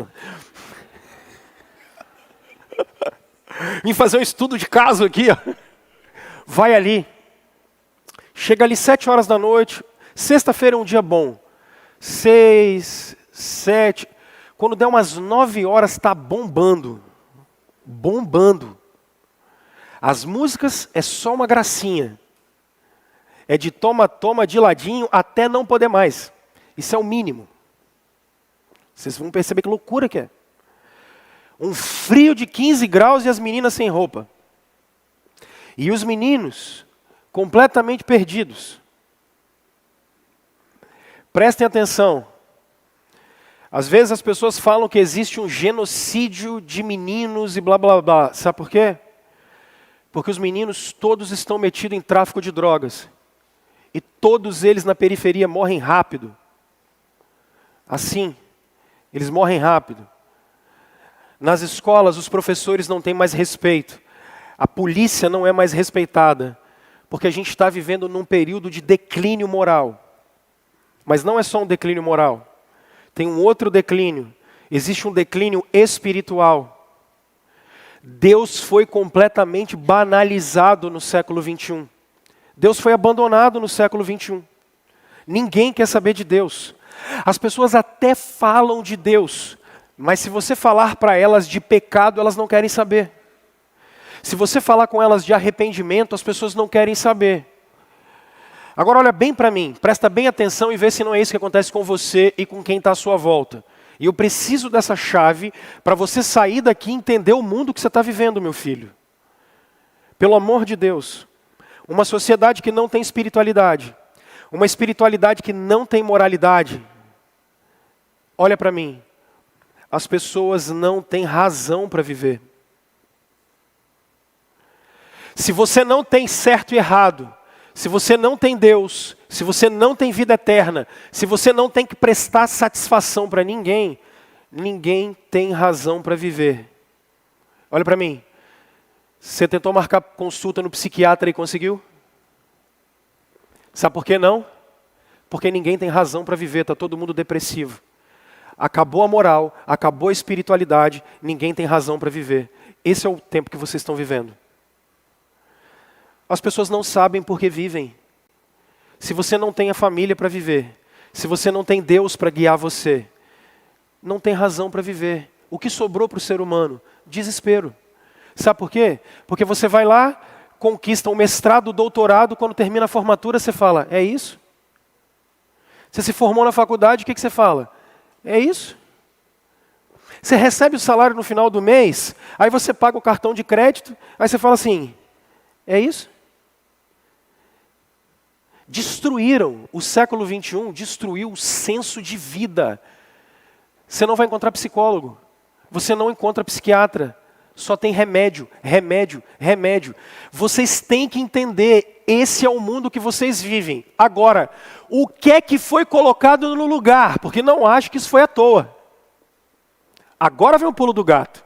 [SPEAKER 1] Vim fazer um estudo de caso aqui, ó. Vai ali. Chega ali 7 horas da noite. Sexta-feira é um dia bom. 6, 7. Quando der umas 9 horas, está bombando. Bombando. As músicas é só uma gracinha. É de toma, toma, de ladinho, até não poder mais. Isso é o mínimo. Vocês vão perceber que loucura que é. Um frio de 15 graus e as meninas sem roupa. E os meninos completamente perdidos. Prestem atenção. Às vezes as pessoas falam que existe um genocídio de meninos e blá blá blá. Sabe por quê? Porque os meninos todos estão metidos em tráfico de drogas. E todos eles na periferia morrem rápido. Assim, eles morrem rápido. Nas escolas, os professores não têm mais respeito. A polícia não é mais respeitada. Porque a gente está vivendo num período de declínio moral. Mas não é só um declínio moral. Tem um outro declínio. Existe um declínio espiritual. Deus foi completamente banalizado no século 21. Deus foi abandonado no século 21. Ninguém quer saber de Deus. As pessoas até falam de Deus, mas se você falar para elas de pecado, elas não querem saber. Se você falar com elas de arrependimento, as pessoas não querem saber. Agora olha bem para mim, presta bem atenção e vê se não é isso que acontece com você e com quem está à sua volta. E eu preciso dessa chave para você sair daqui e entender o mundo que você está vivendo, meu filho. Pelo amor de Deus. Uma sociedade que não tem espiritualidade. Uma espiritualidade que não tem moralidade. Olha para mim. As pessoas não têm razão para viver. Se você não tem certo e errado, se você não tem Deus, se você não tem vida eterna, se você não tem que prestar satisfação para ninguém, ninguém tem razão para viver. Olha para mim. Você tentou marcar consulta no psiquiatra e conseguiu? Sabe por que não? Porque ninguém tem razão para viver, está todo mundo depressivo. Acabou a moral, acabou a espiritualidade, ninguém tem razão para viver. Esse é o tempo que vocês estão vivendo. As pessoas não sabem por que vivem. Se você não tem a família para viver, se você não tem Deus para guiar você, não tem razão para viver. O que sobrou para o ser humano? Desespero. Sabe por quê? Porque você vai lá, conquista um mestrado, um doutorado, quando termina a formatura você fala, é isso? Você se formou na faculdade, o que você fala? É isso? Você recebe o salário no final do mês, aí você paga o cartão de crédito, aí você fala assim, é isso? Destruíram, o século XXI destruiu o senso de vida. Você não vai encontrar psicólogo, você não encontra psiquiatra, só tem remédio, remédio, remédio. Vocês têm que entender, esse é o mundo que vocês vivem. Agora, o que é que foi colocado no lugar? Porque não acho que isso foi à toa. Agora vem o pulo do gato.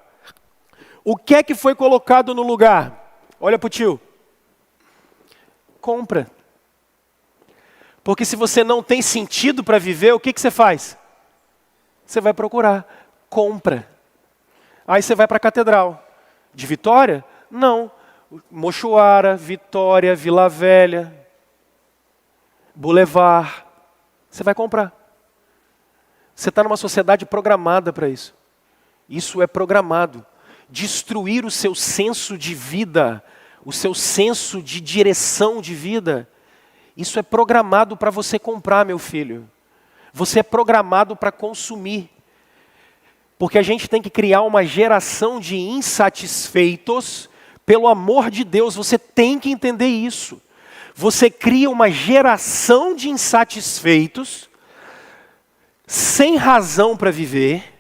[SPEAKER 1] O que é que foi colocado no lugar? Olha para o tio. Compra. Porque se você não tem sentido para viver, o que você faz? Você vai procurar. Compra. Aí você vai para a catedral. De Vitória? Não. Mochoara, Vitória, Vila Velha, Boulevard. Você vai comprar. Você está numa sociedade programada para isso. Isso é programado. Destruir o seu senso de vida, o seu senso de direção de vida, isso é programado para você comprar, meu filho. Você é programado para consumir. Porque a gente tem que criar uma geração de insatisfeitos. Pelo amor de Deus, você tem que entender isso. Você cria uma geração de insatisfeitos, sem razão para viver,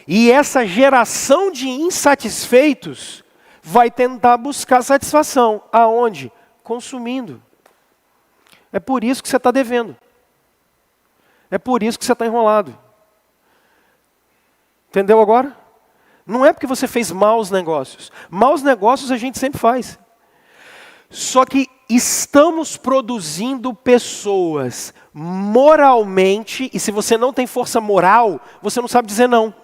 [SPEAKER 1] e essa geração de insatisfeitos vai tentar buscar satisfação. Aonde? Consumindo. É por isso que você está devendo. É por isso que você está enrolado. Entendeu agora? Não é porque você fez maus negócios. Maus negócios a gente sempre faz. Só que estamos produzindo pessoas moralmente, e se você não tem força moral, você não sabe dizer não.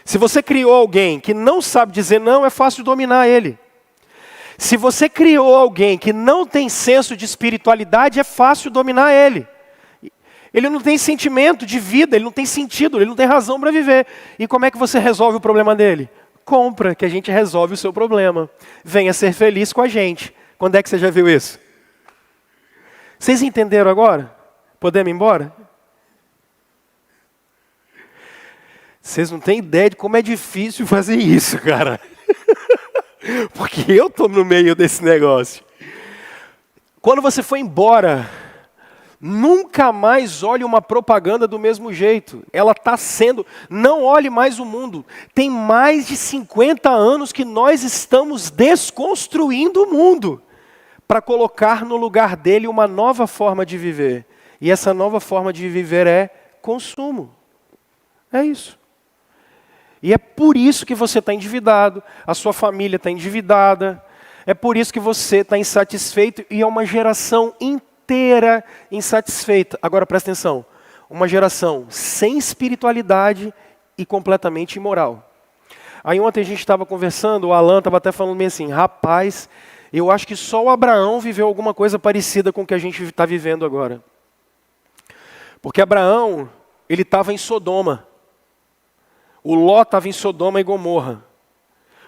[SPEAKER 1] Se você criou alguém que não sabe dizer não, é fácil dominar ele. Se você criou alguém que não tem senso de espiritualidade, é fácil dominar ele. Ele não tem sentimento de vida, ele não tem sentido, ele não tem razão para viver. E como é que você resolve o problema dele? Compra, que a gente resolve o seu problema. Venha ser feliz com a gente. Quando é que você já viu isso? Vocês entenderam agora? Podemos ir embora? Vocês não têm ideia de como é difícil fazer isso, cara. Porque eu estou no meio desse negócio. Quando você for embora, nunca mais olhe uma propaganda do mesmo jeito. Ela está sendo... Não olhe mais o mundo. Tem mais de 50 anos que nós estamos desconstruindo o mundo para colocar no lugar dele uma nova forma de viver. E essa nova forma de viver é consumo. É isso. E é por isso que você está endividado, a sua família está endividada, é por isso que você está insatisfeito e é uma geração inteira insatisfeita. Agora presta atenção, uma geração sem espiritualidade e completamente imoral. Aí ontem a gente estava conversando, o Alan estava até falando meio assim, rapaz, eu acho que só o Abraão viveu alguma coisa parecida com o que a gente está vivendo agora. Porque Abraão, ele estava em Sodoma. O Ló estava em Sodoma e Gomorra.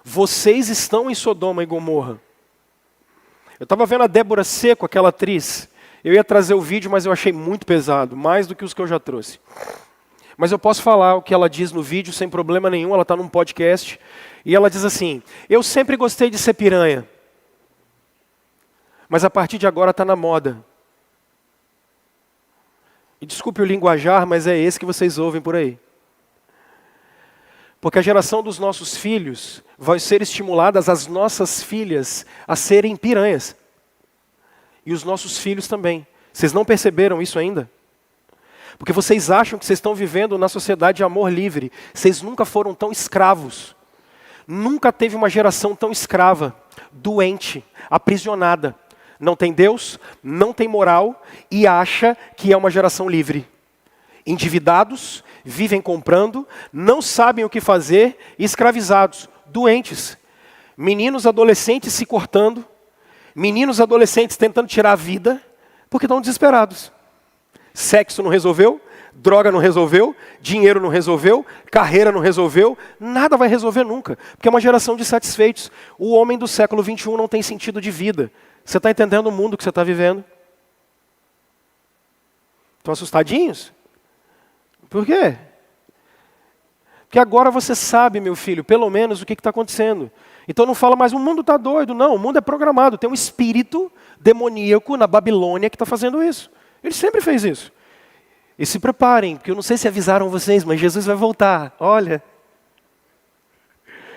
[SPEAKER 1] Vocês estão em Sodoma e Gomorra. Eu estava vendo a Débora Seco, aquela atriz. Eu ia trazer o vídeo, mas eu achei muito pesado, mais do que os que eu já trouxe. Mas eu posso falar o que ela diz no vídeo sem problema nenhum, ela está num podcast. E ela diz assim, eu sempre gostei de ser piranha. Mas a partir de agora está na moda. E desculpe o linguajar, mas é esse que vocês ouvem por aí. Porque a geração dos nossos filhos vai ser estimuladas, as nossas filhas, a serem piranhas. E os nossos filhos também. Vocês não perceberam isso ainda? Porque vocês acham que vocês estão vivendo na sociedade de amor livre. Vocês nunca foram tão escravos. Nunca teve uma geração tão escrava, doente, aprisionada. Não tem Deus, não tem moral e acha que é uma geração livre. Endividados, vivem comprando, não sabem o que fazer, escravizados, doentes. Meninos adolescentes se cortando, meninos adolescentes tentando tirar a vida, porque estão desesperados. Sexo não resolveu, droga não resolveu, dinheiro não resolveu, carreira não resolveu, nada vai resolver nunca, porque é uma geração de insatisfeitos. O homem do século XXI não tem sentido de vida. Você está entendendo o mundo que você está vivendo? Estão assustadinhos? Por quê? Porque agora você sabe, meu filho, pelo menos o que está acontecendo. Então não fala mais, o mundo está doido. Não, o mundo é programado. Tem um espírito demoníaco na Babilônia que está fazendo isso. Ele sempre fez isso. E se preparem, porque eu não sei se avisaram vocês, mas Jesus vai voltar. Olha.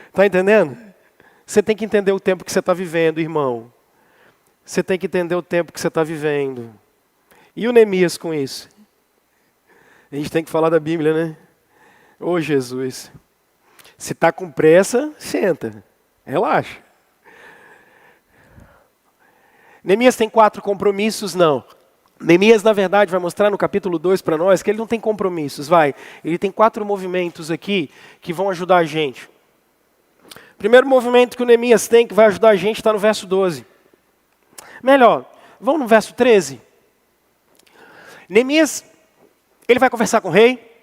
[SPEAKER 1] Está entendendo? Você tem que entender o tempo que você está vivendo, irmão. Você tem que entender o tempo que você está vivendo. E o Neemias com isso? A gente tem que falar da Bíblia, né? Ô Jesus. Se está com pressa, senta. Relaxa. Neemias tem 4 compromissos? Não. Neemias, na verdade, vai mostrar no capítulo 2 para nós que ele não tem compromissos. Ele tem 4 movimentos aqui que vão ajudar a gente. O primeiro movimento que o Neemias tem, que vai ajudar a gente, está no verso 12. Melhor, vamos no verso 13. Neemias, ele vai conversar com o rei.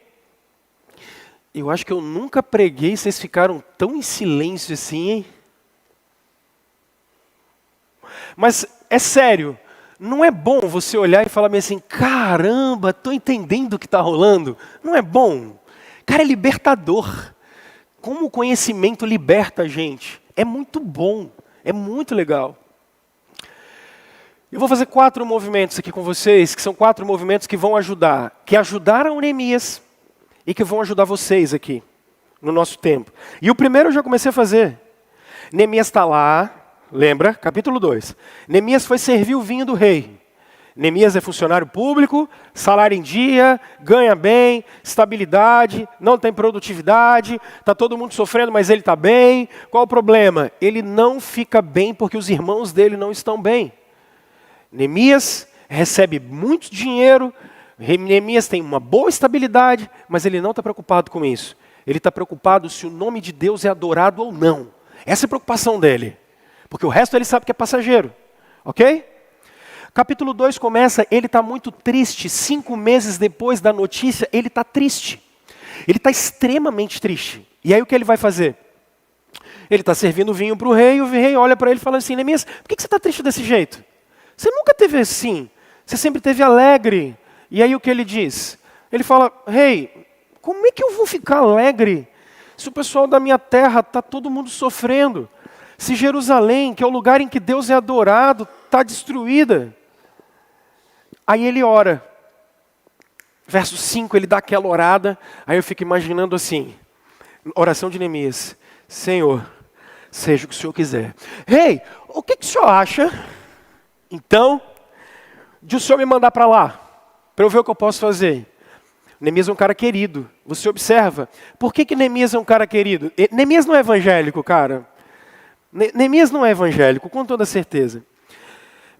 [SPEAKER 1] Eu acho que eu nunca preguei, vocês ficaram tão em silêncio assim, hein? Mas é sério, não é bom você olhar e falar assim, caramba, estou entendendo o que está rolando. Não é bom. Cara, é libertador. Como o conhecimento liberta a gente. É muito bom, é muito legal. Eu vou fazer 4 movimentos aqui com vocês, que são 4 movimentos que vão ajudar, que ajudaram o Neemias e que vão ajudar vocês aqui, no nosso tempo. E o primeiro eu já comecei a fazer. Neemias está lá, lembra? Capítulo 2. Neemias foi servir o vinho do rei. Neemias é funcionário público, salário em dia, ganha bem, estabilidade, não tem produtividade, está todo mundo sofrendo, mas ele está bem. Qual o problema? Ele não fica bem porque os irmãos dele não estão bem. Neemias recebe muito dinheiro, Neemias tem uma boa estabilidade, mas ele não está preocupado com isso. Ele está preocupado se o nome de Deus é adorado ou não. Essa é a preocupação dele. Porque o resto ele sabe que é passageiro. Ok? Capítulo 2 começa, ele está muito triste. 5 meses depois da notícia, ele está triste. Ele está extremamente triste. E aí o que ele vai fazer? Ele está servindo vinho para o rei, e o rei olha para ele e fala assim, Neemias, por que você está triste desse jeito? Você nunca teve assim, você sempre teve alegre. E aí o que ele diz? Ele fala, rei, como é que eu vou ficar alegre se o pessoal da minha terra está todo mundo sofrendo? Se Jerusalém, que é o lugar em que Deus é adorado, está destruída. Aí ele ora. Verso 5, ele dá aquela orada. Aí eu fico imaginando assim, oração de Neemias. Senhor, seja o que o Senhor quiser. Rei, o que o Senhor acha, então, de o Senhor me mandar para lá? Para eu ver o que eu posso fazer. Neemias é um cara querido. Você observa. Por que Neemias é um cara querido? Neemias não é evangélico, cara. Neemias não é evangélico, com toda certeza.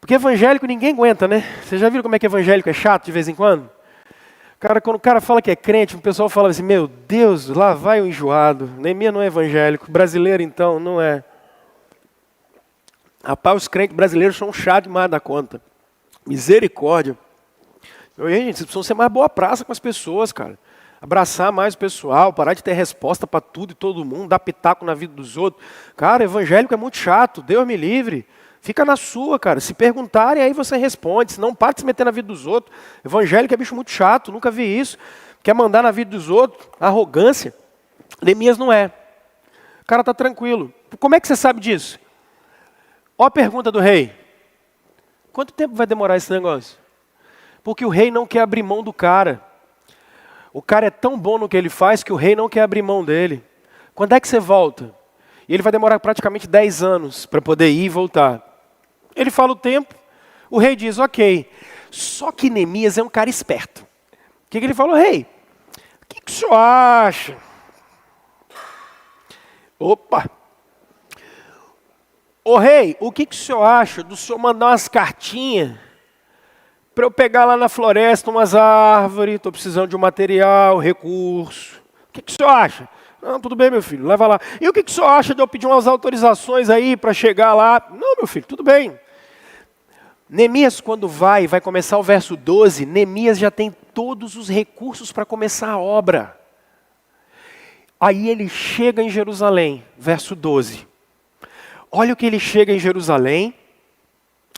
[SPEAKER 1] Porque evangélico ninguém aguenta, né? Vocês já viram como é que evangélico é chato de vez em quando? Cara, quando o cara fala que é crente, o pessoal fala assim, meu Deus, lá vai o enjoado. Neemias não é evangélico. Brasileiro, então, não é. Rapaz, os crentes brasileiros são chatos demais da conta. Misericórdia. Gente, vocês precisam ser mais boa praça com as pessoas, cara. Abraçar mais o pessoal, parar de ter resposta para tudo e todo mundo, dar pitaco na vida dos outros. Cara, evangélico é muito chato, Deus me livre. Fica na sua, cara. Se perguntarem, aí você responde. Senão, para de se meter na vida dos outros. Evangélico é bicho muito chato, nunca vi isso. Quer mandar na vida dos outros, arrogância. Neemias não é. O cara está tranquilo. Como é que você sabe disso? Ó a pergunta do rei. Quanto tempo vai demorar esse negócio? Porque o rei não quer abrir mão do cara. O cara é tão bom no que ele faz que o rei não quer abrir mão dele. Quando é que você volta? E ele vai demorar praticamente 10 anos para poder ir e voltar. Ele fala o tempo, o rei diz, ok. Só que Neemias é um cara esperto. O que ele falou? Rei, o que o senhor acha? Opa! Ô rei, o que o senhor acha do senhor mandar umas cartinhas para eu pegar lá na floresta umas árvores, estou precisando de um material, recurso. O que o senhor acha? Não, tudo bem, meu filho, leva lá. E o que o senhor acha de eu pedir umas autorizações aí para chegar lá? Não, meu filho, tudo bem. Neemias, quando vai começar o verso 12, Neemias já tem todos os recursos para começar a obra. Aí ele chega em Jerusalém, verso 12. Olha o que ele chega em Jerusalém,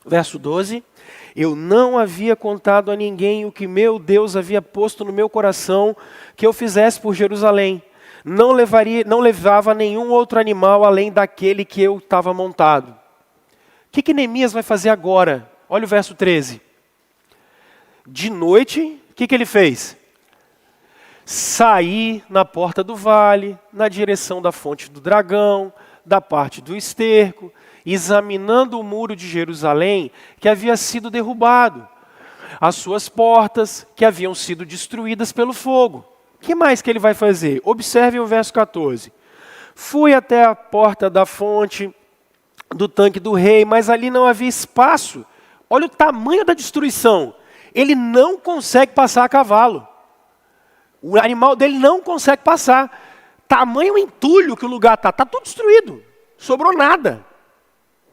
[SPEAKER 1] verso 12. Eu não havia contado a ninguém o que meu Deus havia posto no meu coração que eu fizesse por Jerusalém.
[SPEAKER 2] não levava nenhum outro animal além daquele que eu estava montado. O que Neemias vai fazer agora? Olha o verso 13. De noite, o que ele fez? Saí na porta do vale, na direção da fonte do dragão, da parte do esterco, examinando o muro de Jerusalém que havia sido derrubado, as suas portas que haviam sido destruídas pelo fogo. O que mais que ele vai fazer? Observe o verso 14. Fui até a porta da fonte do tanque do rei, mas ali não havia espaço. Olha o tamanho da destruição. Ele não consegue passar a cavalo. O animal dele não consegue passar. Tamanho entulho que o lugar está. Está tudo destruído. Sobrou nada.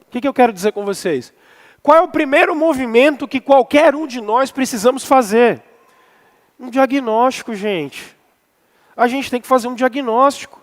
[SPEAKER 2] O que eu quero dizer com vocês? Qual é o primeiro movimento que qualquer um de nós precisamos fazer? Um diagnóstico, gente. A gente tem que fazer um diagnóstico.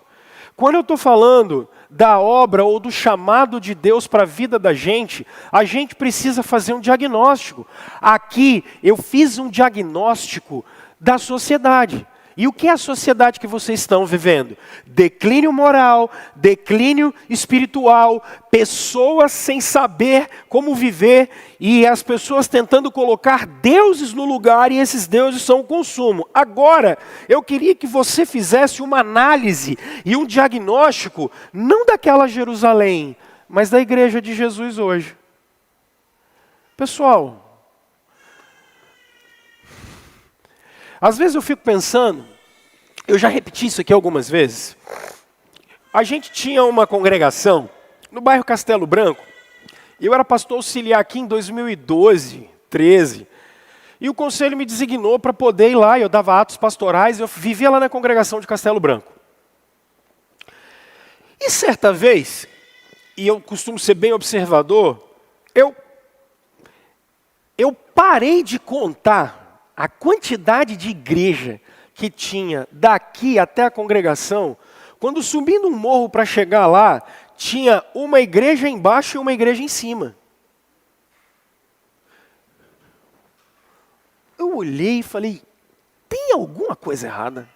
[SPEAKER 2] Quando eu estou falando da obra ou do chamado de Deus para a vida da gente, a gente precisa fazer um diagnóstico. Aqui eu fiz um diagnóstico da sociedade. E o que é a sociedade que vocês estão vivendo? Declínio moral, declínio espiritual, pessoas sem saber como viver e as pessoas tentando colocar deuses no lugar e esses deuses são o consumo. Agora, eu queria que você fizesse uma análise e um diagnóstico, não daquela Jerusalém, mas da igreja de Jesus hoje. Pessoal, às vezes eu fico pensando, eu já repeti isso aqui algumas vezes. A gente tinha uma congregação no bairro Castelo Branco. Eu era pastor auxiliar aqui em 2012, 13. E o conselho me designou para poder ir lá. Eu dava atos pastorais, eu vivia lá na congregação de Castelo Branco. E certa vez, e eu costumo ser bem observador, eu parei de contar a quantidade de igreja que tinha daqui até a congregação, quando subindo um morro para chegar lá, tinha uma igreja embaixo e uma igreja em cima. Eu olhei e falei, tem alguma coisa errada?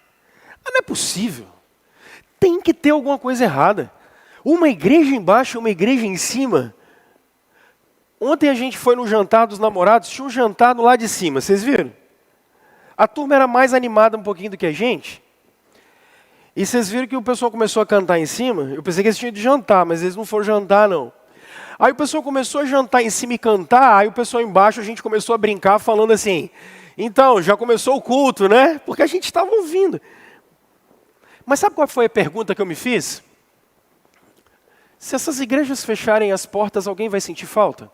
[SPEAKER 2] Ah, não é possível. Tem que ter alguma coisa errada. Uma igreja embaixo e uma igreja em cima. Ontem a gente foi no jantar dos namorados, tinha um jantar no lado de cima, vocês viram? A turma era mais animada um pouquinho do que a gente. E vocês viram que o pessoal começou a cantar em cima? Eu pensei que eles tinham de jantar, mas eles não foram jantar, não. Aí o pessoal começou a jantar em cima e cantar, aí o pessoal embaixo, a gente começou a brincar falando assim, então, já começou o culto, né? Porque a gente estava ouvindo. Mas sabe qual foi a pergunta que eu me fiz? Se essas igrejas fecharem as portas, alguém vai sentir falta?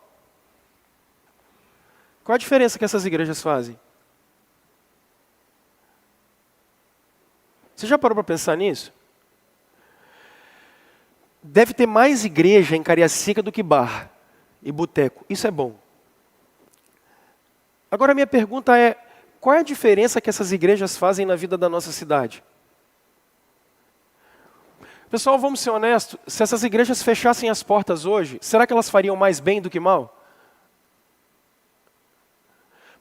[SPEAKER 2] Qual a diferença que essas igrejas fazem? Você já parou para pensar nisso? Deve ter mais igreja em Cariacica do que bar e boteco. Isso é bom. Agora a minha pergunta é, qual é a diferença que essas igrejas fazem na vida da nossa cidade? Pessoal, vamos ser honestos, se essas igrejas fechassem as portas hoje, será que elas fariam mais bem do que mal?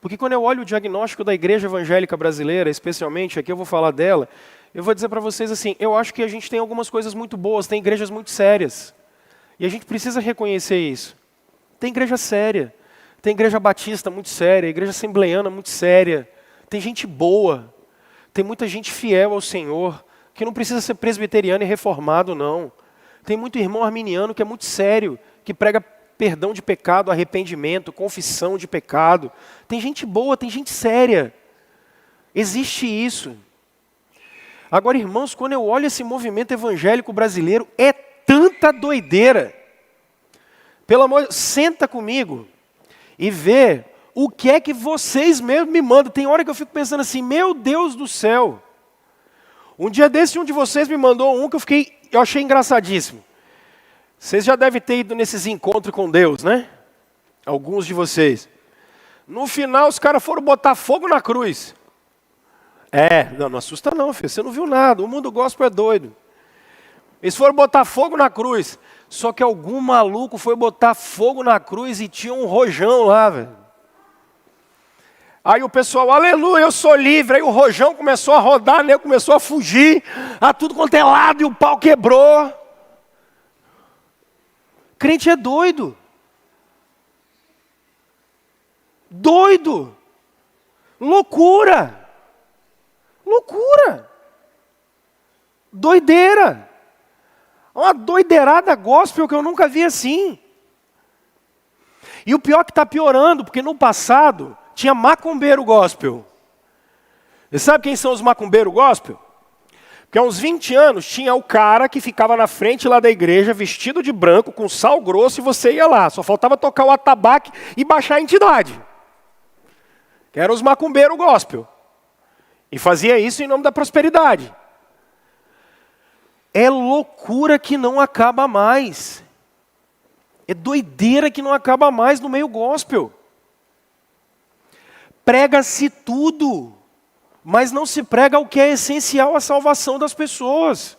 [SPEAKER 2] Porque quando eu olho o diagnóstico da igreja evangélica brasileira, especialmente, aqui eu vou falar dela, eu vou dizer para vocês assim, eu acho que a gente tem algumas coisas muito boas, tem igrejas muito sérias. E a gente precisa reconhecer isso. Tem igreja séria, tem igreja batista muito séria, igreja assembleiana muito séria, tem gente boa, tem muita gente fiel ao Senhor, que não precisa ser presbiteriano e reformado, não. Tem muito irmão arminiano que é muito sério, que prega perdão de pecado, arrependimento, confissão de pecado. Tem gente boa, tem gente séria. Existe isso. Agora, irmãos, quando eu olho esse movimento evangélico brasileiro, é tanta doideira. Pelo amor, senta comigo e vê o que é que vocês mesmos me mandam. Tem hora que eu fico pensando assim, meu Deus do céu. Um dia desse, um de vocês me mandou um que eu achei engraçadíssimo. Vocês já devem ter ido nesses encontros com Deus, né? Alguns de vocês. No final, os caras foram botar fogo na cruz. Não assusta não, filho. Você não viu nada. O mundo gospel é doido. Eles foram botar fogo na cruz. Só que algum maluco foi botar fogo na cruz e tinha um rojão lá, velho. Aí o pessoal, aleluia, eu sou livre. Aí o rojão começou a rodar, né? Começou a fugir, a tudo quanto é lado, e o pau quebrou. Crente é doido. Doido. Loucura. Loucura. Doideira. Uma doideirada gospel que eu nunca vi assim. E o pior é que está piorando, porque no passado tinha macumbeiro gospel. Você sabe quem são os macumbeiros gospel? Porque há uns 20 anos tinha o cara que ficava na frente lá da igreja, vestido de branco, com sal grosso, e você ia lá. Só faltava tocar o atabaque e baixar a entidade. Que eram os macumbeiros gospel. E fazia isso em nome da prosperidade. É loucura que não acaba mais. É doideira que não acaba mais no meio gospel. Prega-se tudo, mas não se prega o que é essencial à salvação das pessoas.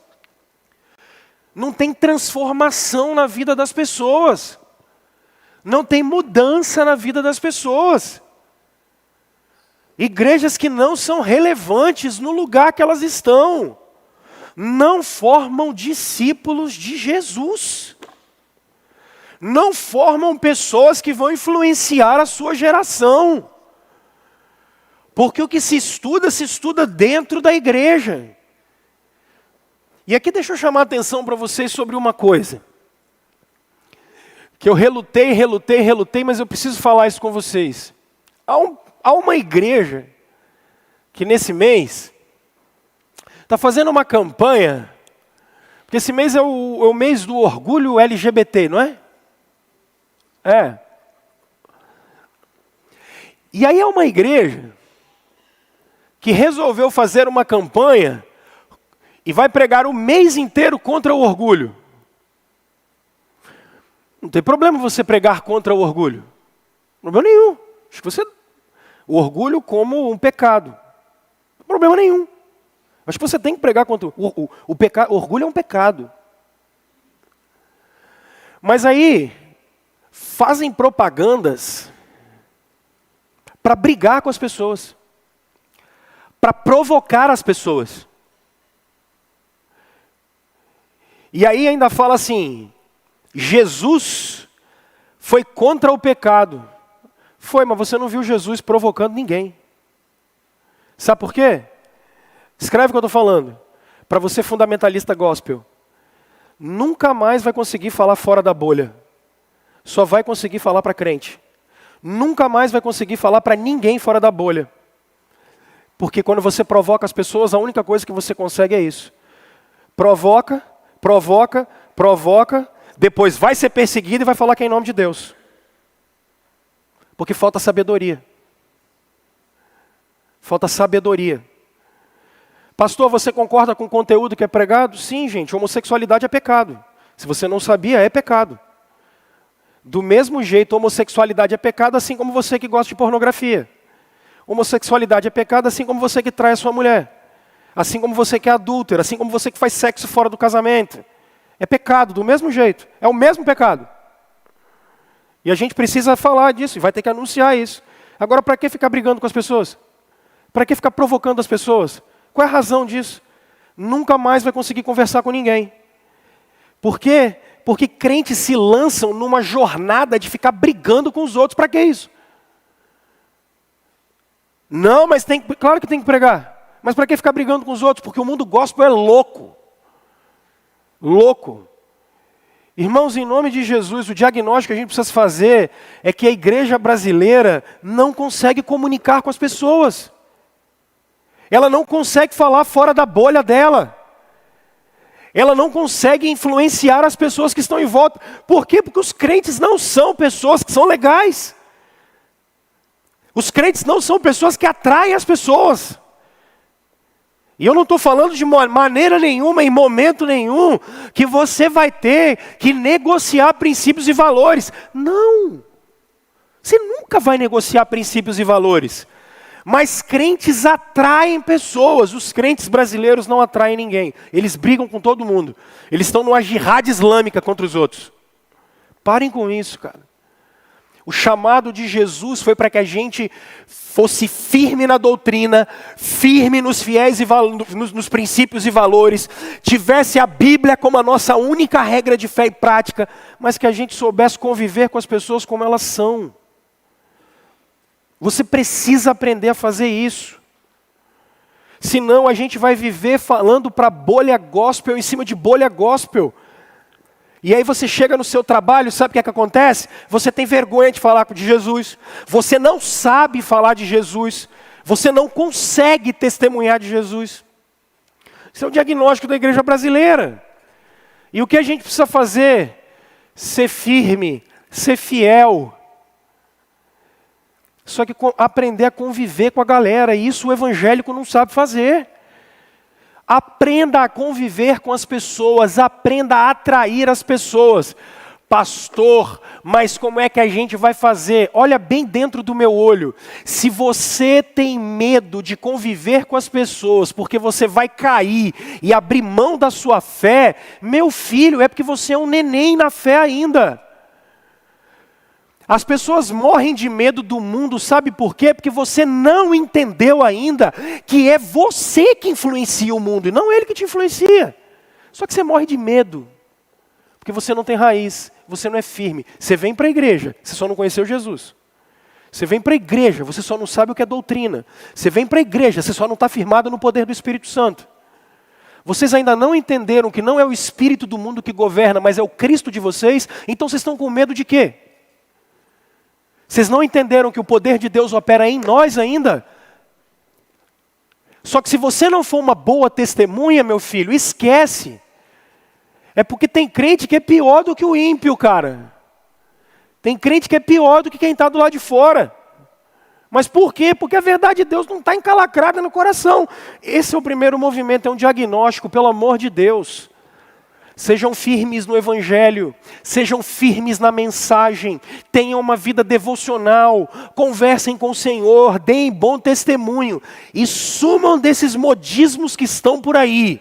[SPEAKER 2] Não tem transformação na vida das pessoas. Não tem mudança na vida das pessoas. Igrejas que não são relevantes no lugar que elas estão, não formam discípulos de Jesus. Não formam pessoas que vão influenciar a sua geração. Porque o que se estuda dentro da igreja. E aqui deixa eu chamar a atenção para vocês sobre uma coisa. Que eu relutei, mas eu preciso falar isso com vocês. Há uma igreja que nesse mês está fazendo uma campanha, porque esse mês é o mês do orgulho LGBT, não é? É. E aí é uma igreja que resolveu fazer uma campanha e vai pregar o mês inteiro contra o orgulho. Não tem problema você pregar contra o orgulho. Problema nenhum. Acho que o orgulho como um pecado. Não tem problema nenhum. Acho que você tem que pregar contra o pecado. O orgulho é um pecado. Mas aí fazem propagandas para brigar com as pessoas, para provocar as pessoas. E aí ainda fala assim, Jesus foi contra o pecado. Foi, mas você não viu Jesus provocando ninguém. Sabe por quê? Escreve o que eu estou falando. Para você fundamentalista gospel, nunca mais vai conseguir falar fora da bolha. Só vai conseguir falar para crente. Nunca mais vai conseguir falar para ninguém fora da bolha. Porque quando você provoca as pessoas, a única coisa que você consegue é isso. Provoca, depois vai ser perseguido e vai falar que é em nome de Deus. Porque falta sabedoria. Falta sabedoria. Pastor, você concorda com o conteúdo que é pregado? Sim, gente, homossexualidade é pecado. Se você não sabia, é pecado. Do mesmo jeito, homossexualidade é pecado, assim como você que gosta de pornografia. Homossexualidade é pecado, assim como você que trai a sua mulher. Assim como você que é adúltero, assim como você que faz sexo fora do casamento. É pecado, do mesmo jeito. É o mesmo pecado. E a gente precisa falar disso, e vai ter que anunciar isso. Agora, para que ficar brigando com as pessoas? Para que ficar provocando as pessoas? Qual é a razão disso? Nunca mais vai conseguir conversar com ninguém. Por quê? Porque crentes se lançam numa jornada de ficar brigando com os outros. Para que isso? Não, mas claro que tem que pregar. Mas para que ficar brigando com os outros? Porque o mundo gospel é louco. Louco. Irmãos, em nome de Jesus, o diagnóstico que a gente precisa fazer é que a igreja brasileira não consegue comunicar com as pessoas. Ela não consegue falar fora da bolha dela. Ela não consegue influenciar as pessoas que estão em volta. Por quê? Porque os crentes não são pessoas que são legais. Os crentes não são pessoas que atraem as pessoas. E eu não estou falando de maneira nenhuma, em momento nenhum, que você vai ter que negociar princípios e valores. Não. Você nunca vai negociar princípios e valores. Mas crentes atraem pessoas. Os crentes brasileiros não atraem ninguém. Eles brigam com todo mundo. Eles estão numa jihad islâmica contra os outros. Parem com isso, cara. O chamado de Jesus foi para que a gente fosse firme na doutrina, firme nos fiéis e nos princípios e valores, tivesse a Bíblia como a nossa única regra de fé e prática, mas que a gente soubesse conviver com as pessoas como elas são. Você precisa aprender a fazer isso. Senão a gente vai viver falando para bolha gospel em cima de bolha gospel. E aí você chega no seu trabalho, sabe o que é que acontece? Você tem vergonha de falar de Jesus. Você não sabe falar de Jesus. Você não consegue testemunhar de Jesus. Isso é o diagnóstico da igreja brasileira. E o que a gente precisa fazer? Ser firme, ser fiel. Só que aprender a conviver com a galera. E isso o evangélico não sabe fazer. Aprenda a conviver com as pessoas, aprenda a atrair as pessoas. Pastor, mas como é que a gente vai fazer? Olha bem dentro do meu olho. Se você tem medo de conviver com as pessoas, porque você vai cair e abrir mão da sua fé, meu filho, é porque você é um neném na fé ainda. As pessoas morrem de medo do mundo, sabe por quê? Porque você não entendeu ainda que é você que influencia o mundo e não ele que te influencia. Só que você morre de medo, porque você não tem raiz, você não é firme. Você vem para a igreja, você só não conheceu Jesus. Você vem para a igreja, você só não sabe o que é doutrina. Você vem para a igreja, você só não está firmado no poder do Espírito Santo. Vocês ainda não entenderam que não é o espírito do mundo que governa, mas é o Cristo de vocês, então vocês estão com medo de quê? Vocês não entenderam que o poder de Deus opera em nós ainda? Só que se você não for uma boa testemunha, meu filho, esquece. É porque tem crente que é pior do que o ímpio, cara. Tem crente que é pior do que quem está do lado de fora. Mas por quê? Porque a verdade de Deus não está encalacrada no coração. Esse é o primeiro movimento, é um diagnóstico, pelo amor de Deus. Sejam firmes no Evangelho, sejam firmes na mensagem, tenham uma vida devocional, conversem com o Senhor, deem bom testemunho e sumam desses modismos que estão por aí.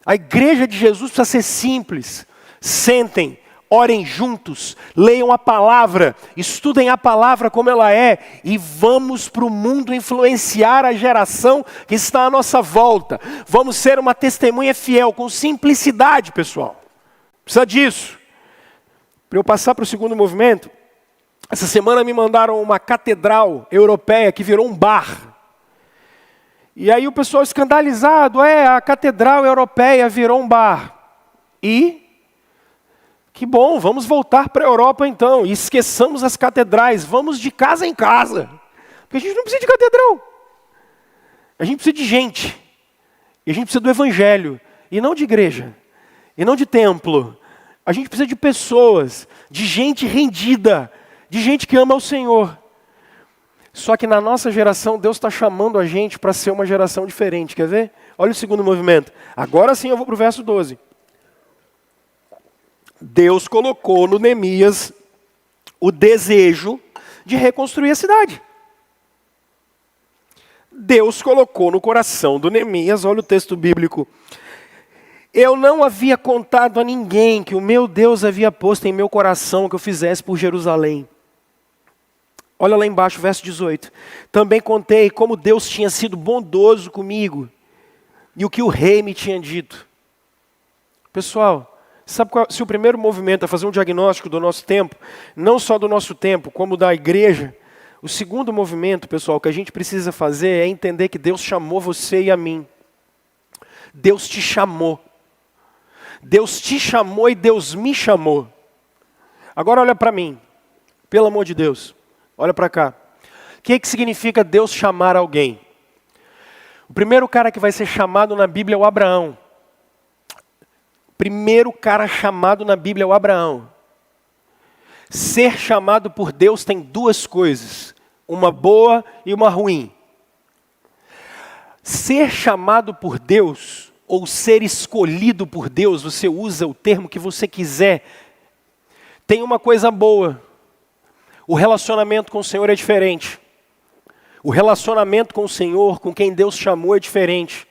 [SPEAKER 2] A igreja de Jesus precisa ser simples. Sentem, orem juntos, leiam a palavra, estudem a palavra como ela é e vamos para o mundo influenciar a geração que está à nossa volta. Vamos ser uma testemunha fiel, com simplicidade, pessoal. Precisa disso. Para eu passar para o segundo movimento, essa semana me mandaram uma catedral europeia que virou um bar. E aí o pessoal escandalizado, a catedral europeia virou um bar. E que bom, vamos voltar para a Europa então, e esqueçamos as catedrais, vamos de casa em casa. Porque a gente não precisa de catedral. A gente precisa de gente. E a gente precisa do evangelho, e não de igreja, e não de templo. A gente precisa de pessoas, de gente rendida, de gente que ama o Senhor. Só que na nossa geração, Deus está chamando a gente para ser uma geração diferente, quer ver? Olha o segundo movimento. Agora sim eu vou para o verso 12. Deus colocou no Neemias o desejo de reconstruir a cidade. Deus colocou no coração do Neemias, olha o texto bíblico. Eu não havia contado a ninguém que o meu Deus havia posto em meu coração que eu fizesse por Jerusalém. Olha lá embaixo, verso 18. Também contei como Deus tinha sido bondoso comigo e o que o rei me tinha dito. Pessoal, sabe se o primeiro movimento é fazer um diagnóstico do nosso tempo, não só do nosso tempo, como da igreja, o segundo movimento, pessoal, que a gente precisa fazer é entender que Deus chamou você e a mim. Deus te chamou. Deus te chamou e Deus me chamou. Agora olha para mim, pelo amor de Deus, olha para cá. O que significa Deus chamar alguém? O primeiro cara que vai ser chamado na Bíblia é o Abraão. Primeiro cara chamado na Bíblia é o Abraão. Ser chamado por Deus tem duas coisas, uma boa e uma ruim. Ser chamado por Deus, ou ser escolhido por Deus, você usa o termo que você quiser, tem uma coisa boa. O relacionamento com o Senhor é diferente. O relacionamento com o Senhor, com quem Deus chamou, é diferente.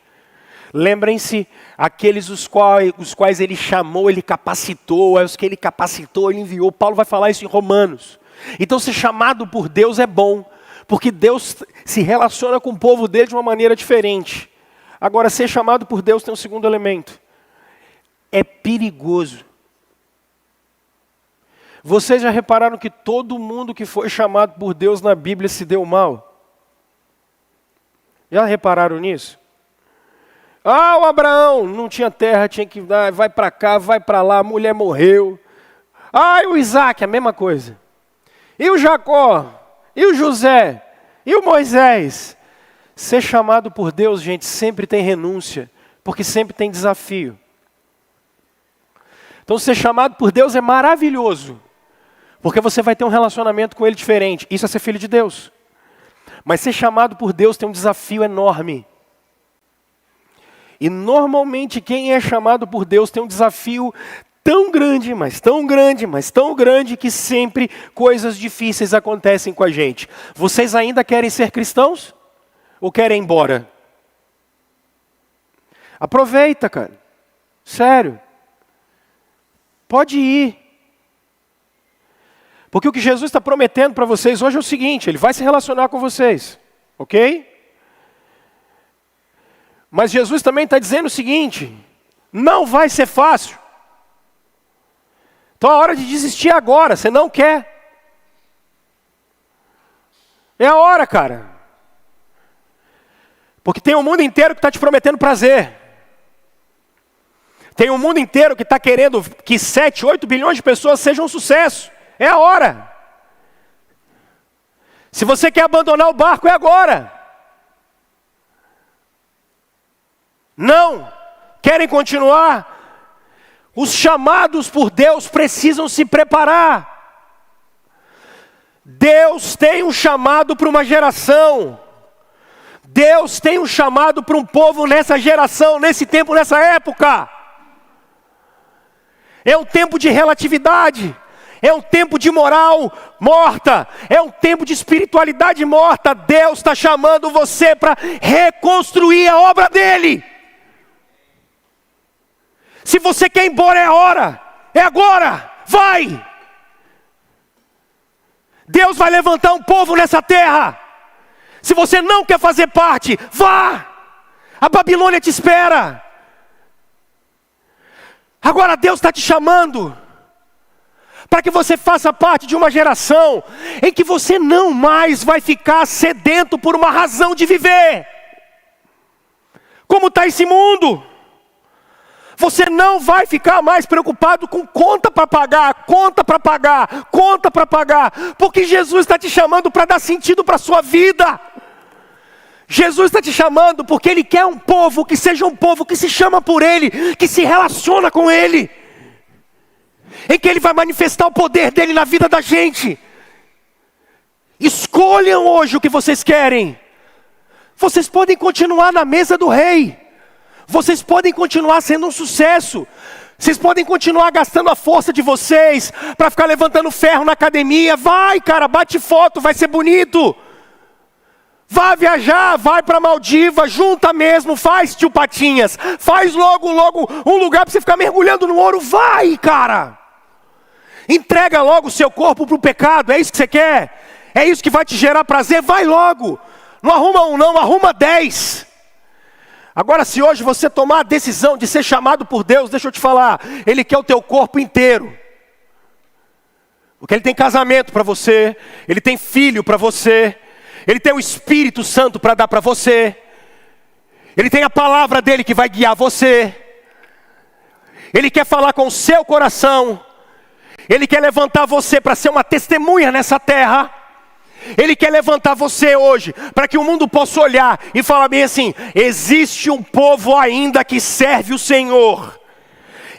[SPEAKER 2] Lembrem-se, aqueles os quais Ele chamou, Ele capacitou, os que Ele capacitou, Ele enviou. Paulo vai falar isso em Romanos. Então ser chamado por Deus é bom, porque Deus se relaciona com o povo dele de uma maneira diferente. Agora, ser chamado por Deus tem um segundo elemento. É perigoso. Vocês já repararam que todo mundo que foi chamado por Deus na Bíblia se deu mal? Já repararam nisso? Ah, o Abraão não tinha terra, tinha que dar, vai para cá, vai para lá, a mulher morreu. Ah, e o Isaac, a mesma coisa. E o Jacó, e o José, e o Moisés. Ser chamado por Deus, gente, sempre tem renúncia, porque sempre tem desafio. Então ser chamado por Deus é maravilhoso, porque você vai ter um relacionamento com Ele diferente. Isso é ser filho de Deus. Mas ser chamado por Deus tem um desafio enorme. E normalmente quem é chamado por Deus tem um desafio tão grande, mas tão grande, mas tão grande, que sempre coisas difíceis acontecem com a gente. Vocês ainda querem ser cristãos? Ou querem ir embora? Aproveita, cara. Sério. Pode ir. Porque o que Jesus está prometendo para vocês hoje é o seguinte: Ele vai se relacionar com vocês. Ok? Mas Jesus também está dizendo o seguinte: não vai ser fácil. Então é a hora de desistir agora, você não quer. É a hora, cara. Porque tem um mundo inteiro que está te prometendo prazer. Tem um mundo inteiro que está querendo que 7, 8 bilhões de pessoas sejam um sucesso. É a hora. Se você quer abandonar o barco, é agora. Não. Querem continuar? Os chamados por Deus precisam se preparar. Deus tem um chamado para uma geração. Deus tem um chamado para um povo nessa geração, nesse tempo, nessa época. É um tempo de relatividade. É um tempo de moral morta. É um tempo de espiritualidade morta. Deus está chamando você para reconstruir a obra dele. Se você quer ir embora, é a hora. É agora. Vai. Deus vai levantar um povo nessa terra. Se você não quer fazer parte, vá. A Babilônia te espera. Agora Deus está te chamando para que você faça parte de uma geração em que você não mais vai ficar sedento por uma razão de viver. Como está esse mundo? Você não vai ficar mais preocupado com conta para pagar, conta para pagar, conta para pagar, porque Jesus está te chamando para dar sentido para a sua vida. Jesus está te chamando porque Ele quer um povo que seja um povo que se chama por Ele, que se relaciona com Ele, em que Ele vai manifestar o poder dEle na vida da gente. Escolham hoje o que vocês querem. Vocês podem continuar na mesa do rei. Vocês podem continuar sendo um sucesso. Vocês podem continuar gastando a força de vocês para ficar levantando ferro na academia. Vai, cara, bate foto, vai ser bonito. Vá viajar, vai para Maldiva, junta mesmo, faz tio Patinhas. Faz logo um lugar para você ficar mergulhando no ouro. Vai, cara. Entrega logo o seu corpo para o pecado, é isso que você quer? É isso que vai te gerar prazer? Vai logo. Não arruma um não, arruma 10. Agora, se hoje você tomar a decisão de ser chamado por Deus, deixa eu te falar, Ele quer o teu corpo inteiro. Porque Ele tem casamento para você, Ele tem filho para você, Ele tem o Espírito Santo para dar para você, Ele tem a palavra dEle que vai guiar você, Ele quer falar com o seu coração, Ele quer levantar você para ser uma testemunha nessa terra. Ele quer levantar você hoje, para que o mundo possa olhar e falar bem assim: existe um povo ainda que serve o Senhor.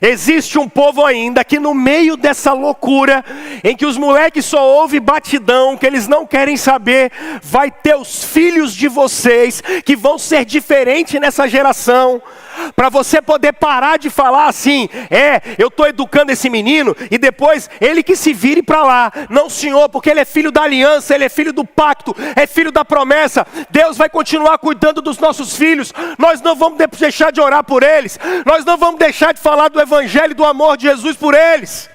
[SPEAKER 2] Existe um povo ainda que no meio dessa loucura, em que os moleques só ouvem batidão, que eles não querem saber, vai ter os filhos de vocês, que vão ser diferentes nessa geração, para você poder parar de falar assim: eu estou educando esse menino, e depois ele que se vire para lá. Não, Senhor, porque ele é filho da aliança, ele é filho do pacto, é filho da promessa. Deus vai continuar cuidando dos nossos filhos. Nós não vamos deixar de orar por eles, nós não vamos deixar de falar do evangelho, do amor de Jesus por eles.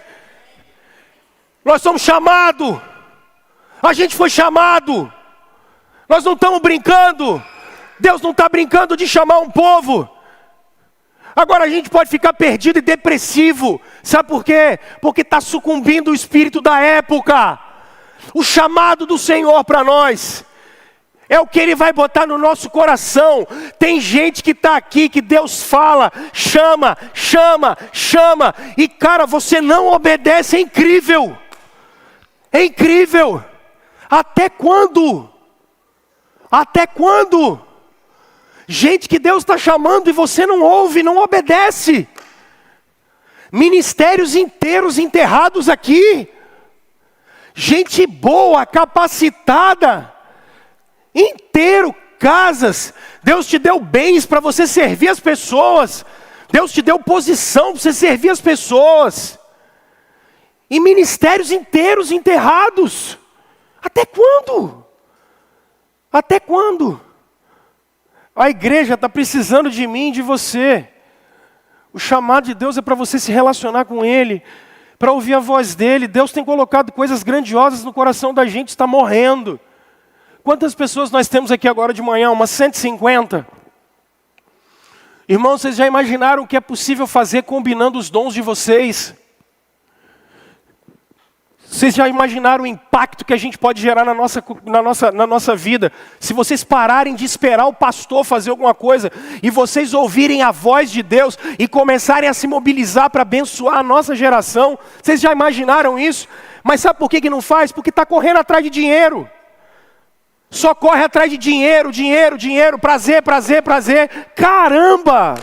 [SPEAKER 2] Nós somos chamados. A gente foi chamado. Nós não estamos brincando. Deus não está brincando de chamar um povo. Agora a gente pode ficar perdido e depressivo. Sabe por quê? Porque está sucumbindo o espírito da época. O chamado do Senhor para nós é o que Ele vai botar no nosso coração. Tem gente que está aqui, que Deus fala, chama, chama, chama. E cara, você não obedece, é incrível. É incrível. Até quando? Até quando? Gente que Deus está chamando e você não ouve, não obedece. Ministérios inteiros enterrados aqui. Gente boa, capacitada. Inteiro, casas. Deus te deu bens para você servir as pessoas. Deus te deu posição para você servir as pessoas. E ministérios inteiros enterrados. Até quando? Até quando? A igreja está precisando de mim e de você. O chamado de Deus é para você se relacionar com Ele, para ouvir a voz dEle. Deus tem colocado coisas grandiosas no coração da gente, está morrendo. Quantas pessoas nós temos aqui agora de manhã? Umas 150. Irmãos, vocês já imaginaram o que é possível fazer combinando os dons de vocês? Vocês já imaginaram o impacto que a gente pode gerar na nossa vida? Se vocês pararem de esperar o pastor fazer alguma coisa e vocês ouvirem a voz de Deus e começarem a se mobilizar para abençoar a nossa geração, vocês já imaginaram isso? Mas sabe por que não faz? Porque está correndo atrás de dinheiro. Só corre atrás de dinheiro, dinheiro, dinheiro, prazer, prazer, prazer. Caramba!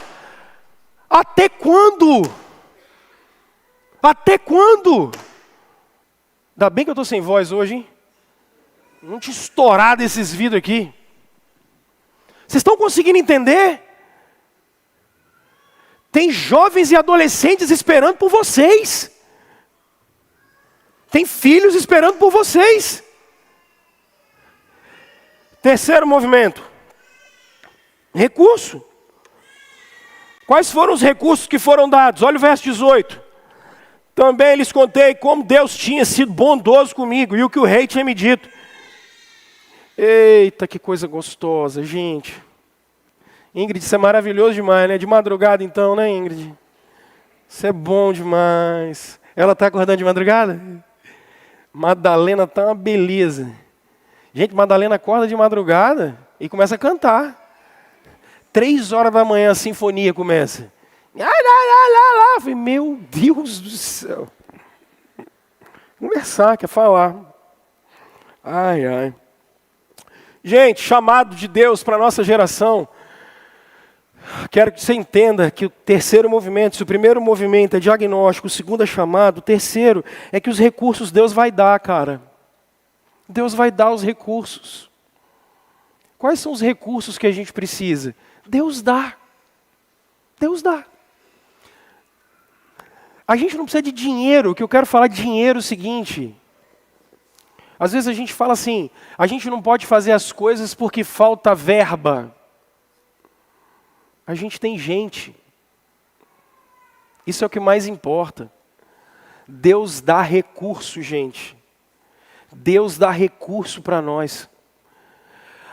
[SPEAKER 2] Até quando? Até quando? Ainda bem que eu estou sem voz hoje, hein? Não te estourar desses vidros aqui. Vocês estão conseguindo entender? Tem jovens e adolescentes esperando por vocês. Tem filhos esperando por vocês. Terceiro movimento. Recurso. Quais foram os recursos que foram dados? Olha o verso 18. Também lhes contei como Deus tinha sido bondoso comigo e o que o rei tinha me dito. Eita, que coisa gostosa, gente. Ingrid, isso é maravilhoso demais, né? De madrugada então, né, Ingrid? Isso é bom demais. Ela está acordando de madrugada? Madalena está uma beleza. Gente, Madalena acorda de madrugada e começa a cantar. 3 horas da manhã a sinfonia começa. Falei, meu Deus do céu. Conversar, quer falar. Ai, ai. Gente, chamado de Deus para a nossa geração. Quero que você entenda que o terceiro movimento, se o primeiro movimento é diagnóstico, o segundo é chamado, o terceiro é que os recursos Deus vai dar, cara. Deus vai dar os recursos. Quais são os recursos que a gente precisa? Deus dá. Deus dá. A gente não precisa de dinheiro. O que eu quero falar de dinheiro é o seguinte. Às vezes a gente fala assim, a gente não pode fazer as coisas porque falta verba. A gente tem gente. Isso é o que mais importa. Deus dá recurso, gente. Deus dá recurso para nós.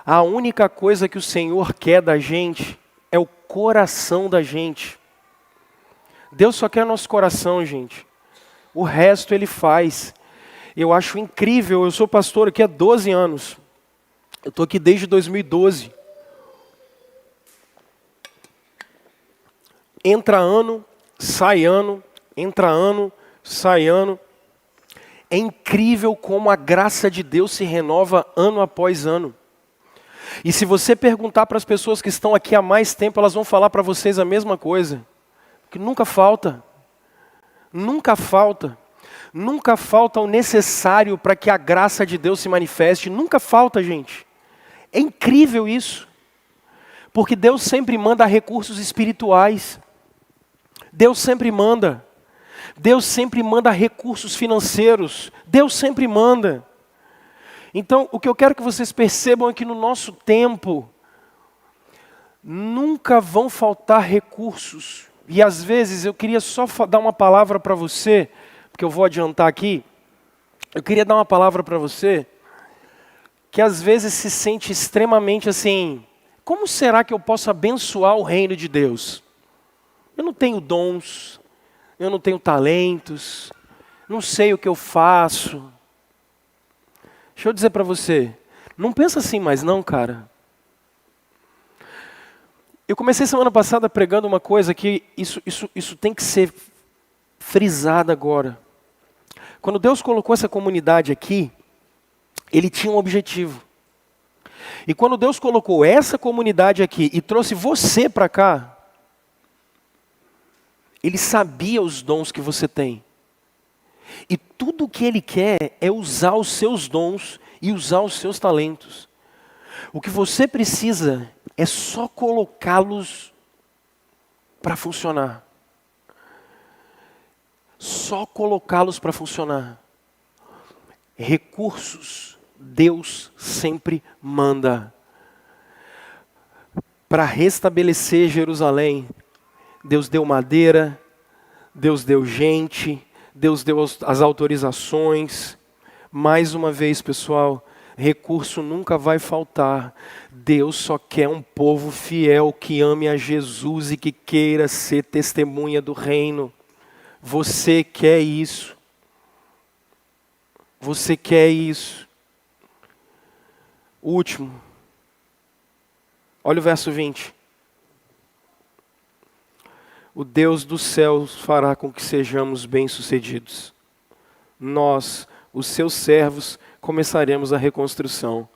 [SPEAKER 2] A única coisa que o Senhor quer da gente é o coração da gente. Deus só quer nosso coração, gente. O resto Ele faz. Eu acho incrível, eu sou pastor aqui há 12 anos. Eu estou aqui desde 2012. Entra ano, sai ano, entra ano, sai ano. É incrível como a graça de Deus se renova ano após ano. E se você perguntar para as pessoas que estão aqui há mais tempo, elas vão falar para vocês a mesma coisa. Que nunca falta. Nunca falta. Nunca falta o necessário para que a graça de Deus se manifeste. Nunca falta, gente. É incrível isso. Porque Deus sempre manda recursos espirituais. Deus sempre manda. Deus sempre manda recursos financeiros. Deus sempre manda. Então, o que eu quero que vocês percebam é que no nosso tempo, nunca vão faltar recursos. E às vezes eu queria só dar uma palavra para você, porque eu vou adiantar aqui. Eu queria dar uma palavra para você. que às vezes se sente extremamente assim, como será que eu posso abençoar o reino de Deus? Eu não tenho dons, eu não tenho talentos, não sei o que eu faço. Deixa eu dizer para você, não pensa assim mais não, cara. Eu comecei semana passada pregando uma coisa que isso tem que ser frisado agora. Quando Deus colocou essa comunidade aqui, Ele tinha um objetivo. E quando Deus colocou essa comunidade aqui e trouxe você para cá, Ele sabia os dons que você tem. E tudo o que Ele quer é usar os seus dons e usar os seus talentos. O que você precisa é só colocá-los para funcionar. Só colocá-los para funcionar. Recursos, Deus sempre manda. Para restabelecer Jerusalém, Deus deu madeira, Deus deu gente, Deus deu as autorizações. Mais uma vez, pessoal, recurso nunca vai faltar. Deus só quer um povo fiel que ame a Jesus e que queira ser testemunha do reino. Você quer isso. Você quer isso. Último. Olha o verso 20. O Deus dos céus fará com que sejamos bem-sucedidos. Nós, os seus servos, começaremos a reconstrução.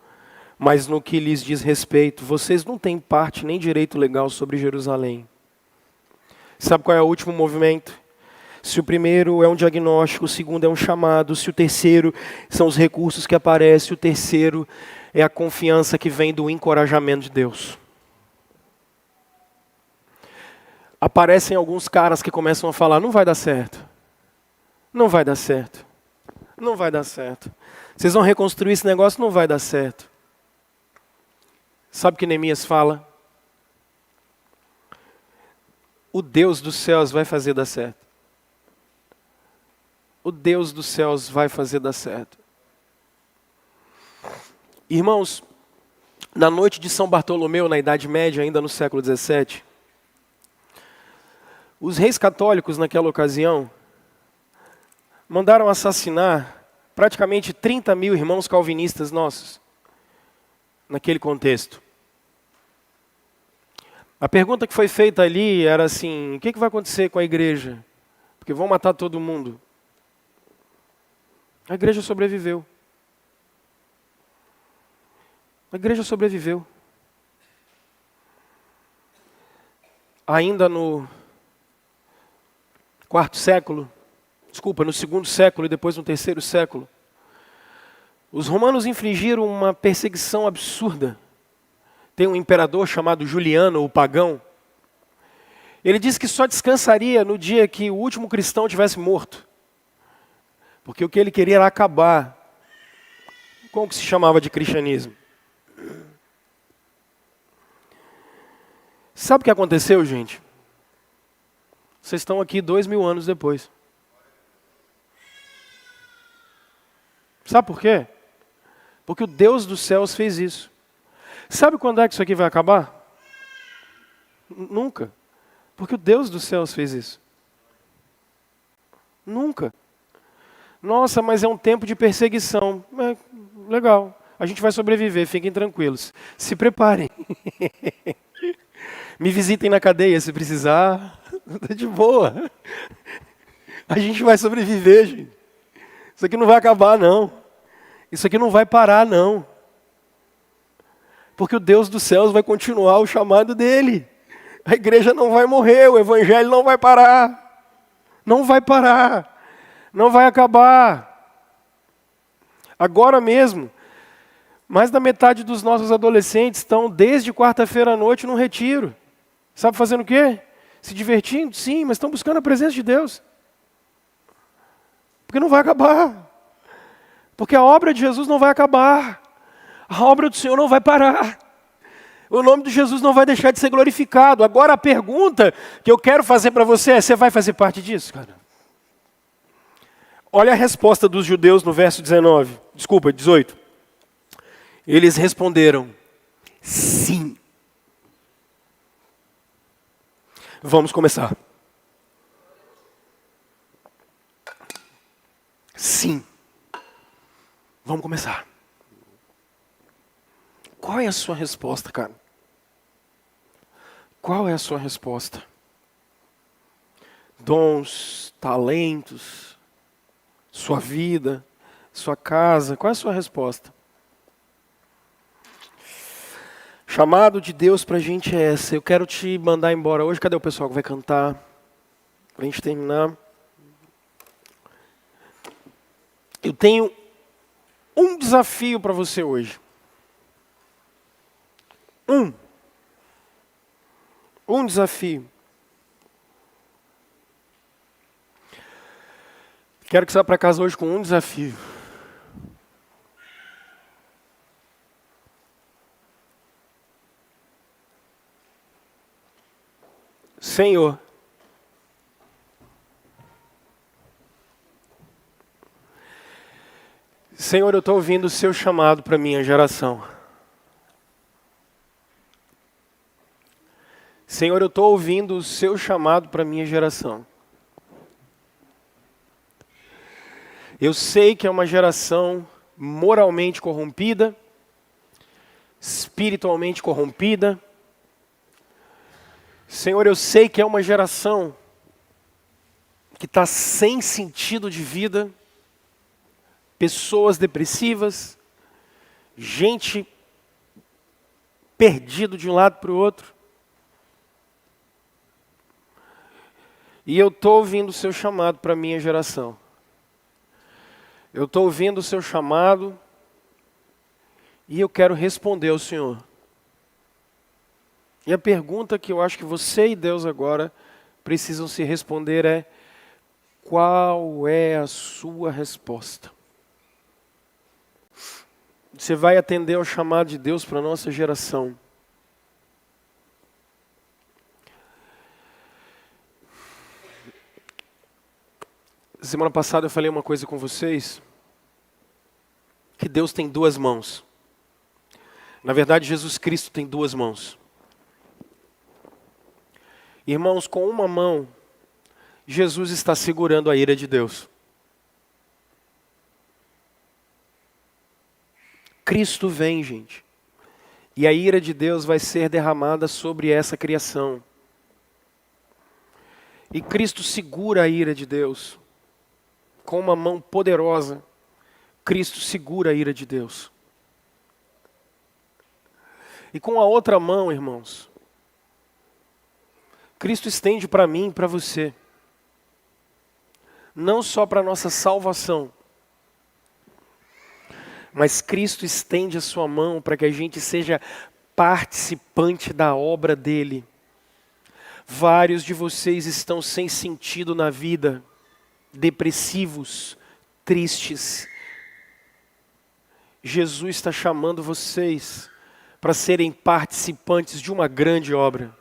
[SPEAKER 2] Mas no que lhes diz respeito, vocês não têm parte nem direito legal sobre Jerusalém. Sabe qual é o último movimento? Se o primeiro é um diagnóstico, o segundo é um chamado, se o terceiro são os recursos que aparecem, o terceiro é a confiança que vem do encorajamento de Deus. Aparecem alguns caras que começam a falar, não vai dar certo. Não vai dar certo. Não vai dar certo. Vocês vão reconstruir esse negócio, não vai dar certo. Sabe o que Neemias fala? O Deus dos céus vai fazer dar certo. O Deus dos céus vai fazer dar certo. Irmãos, na noite de São Bartolomeu, na Idade Média, ainda no século XVII, os reis católicos naquela ocasião mandaram assassinar praticamente 30 mil irmãos calvinistas nossos, naquele contexto. A pergunta que foi feita ali era assim, o que vai acontecer com a igreja? Porque vão matar todo mundo. A igreja sobreviveu. A igreja sobreviveu. Ainda no no segundo século e depois no terceiro século, os romanos infligiram uma perseguição absurda. Tem um imperador chamado Juliano, o pagão. Ele disse que só descansaria no dia que o último cristão tivesse morto. Porque o que ele queria era acabar com o que se chamava de cristianismo. Sabe o que aconteceu, gente? Vocês estão aqui 2000 anos depois. Sabe por quê? Porque o Deus dos céus fez isso. Sabe quando é que isso aqui vai acabar? Nunca. Porque o Deus dos céus fez isso. Nunca. Nossa, mas é um tempo de perseguição. Legal. A gente vai sobreviver, fiquem tranquilos. Se preparem. Me visitem na cadeia se precisar. Tá de boa. A gente vai sobreviver, gente. Isso aqui não vai acabar, não. Isso aqui não vai parar, não. Porque o Deus dos céus vai continuar o chamado dele. A igreja não vai morrer, o evangelho não vai parar. Não vai parar. Não vai acabar. Agora mesmo, mais da metade dos nossos adolescentes estão desde quarta-feira à noite num retiro. Sabe fazendo o quê? Se divertindo? Sim, mas estão buscando a presença de Deus. Porque não vai acabar. Porque a obra de Jesus não vai acabar. A obra do Senhor não vai parar. O nome de Jesus não vai deixar de ser glorificado. Agora a pergunta que eu quero fazer para você é, você vai fazer parte disso, cara? Olha a resposta dos judeus no verso 18. Eles responderam: sim. Vamos começar. Sim. Vamos começar. Qual é a sua resposta, cara? Qual é a sua resposta? Dons, talentos, sua vida, sua casa, qual é a sua resposta? Chamado de Deus pra gente é essa. Eu quero te mandar embora hoje. Cadê o pessoal que vai cantar? Pra gente terminar. Eu tenho um desafio para você hoje. Um desafio. Quero que você vá para casa hoje com um desafio. Senhor, Senhor, eu estou ouvindo o seu chamado para a minha geração. Senhor, eu estou ouvindo o seu chamado para a minha geração. Eu sei que é uma geração moralmente corrompida, espiritualmente corrompida. Senhor, eu sei que é uma geração que está sem sentido de vida, pessoas depressivas, gente perdido de um lado para o outro. E eu estou ouvindo o seu chamado para a minha geração. Eu estou ouvindo o seu chamado e eu quero responder ao Senhor. E a pergunta que eu acho que você e Deus agora precisam se responder é: qual é a sua resposta? Você vai atender ao chamado de Deus para a nossa geração? Semana passada eu falei uma coisa com vocês, que Deus tem duas mãos. Na verdade, Jesus Cristo tem duas mãos. Irmãos, com uma mão, Jesus está segurando a ira de Deus. Cristo vem, gente. E a ira de Deus vai ser derramada sobre essa criação. E Cristo segura a ira de Deus. Com uma mão poderosa, Cristo segura a ira de Deus. E com a outra mão, irmãos, Cristo estende para mim e para você. Não só para a nossa salvação, mas Cristo estende a sua mão para que a gente seja participante da obra dele. Vários de vocês estão sem sentido na vida, depressivos, tristes. Jesus está chamando vocês para serem participantes de uma grande obra.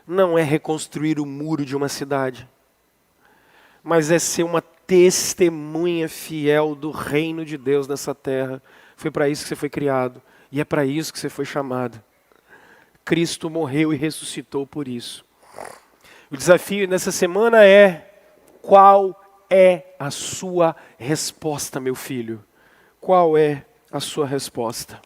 [SPEAKER 2] Não é reconstruir o muro de uma cidade, mas é ser uma testemunha fiel do reino de Deus nessa terra. Foi para isso que você foi criado e é para isso que você foi chamado. Cristo morreu e ressuscitou por isso. O desafio nessa semana é: qual é a sua resposta, meu filho? Qual é a sua resposta?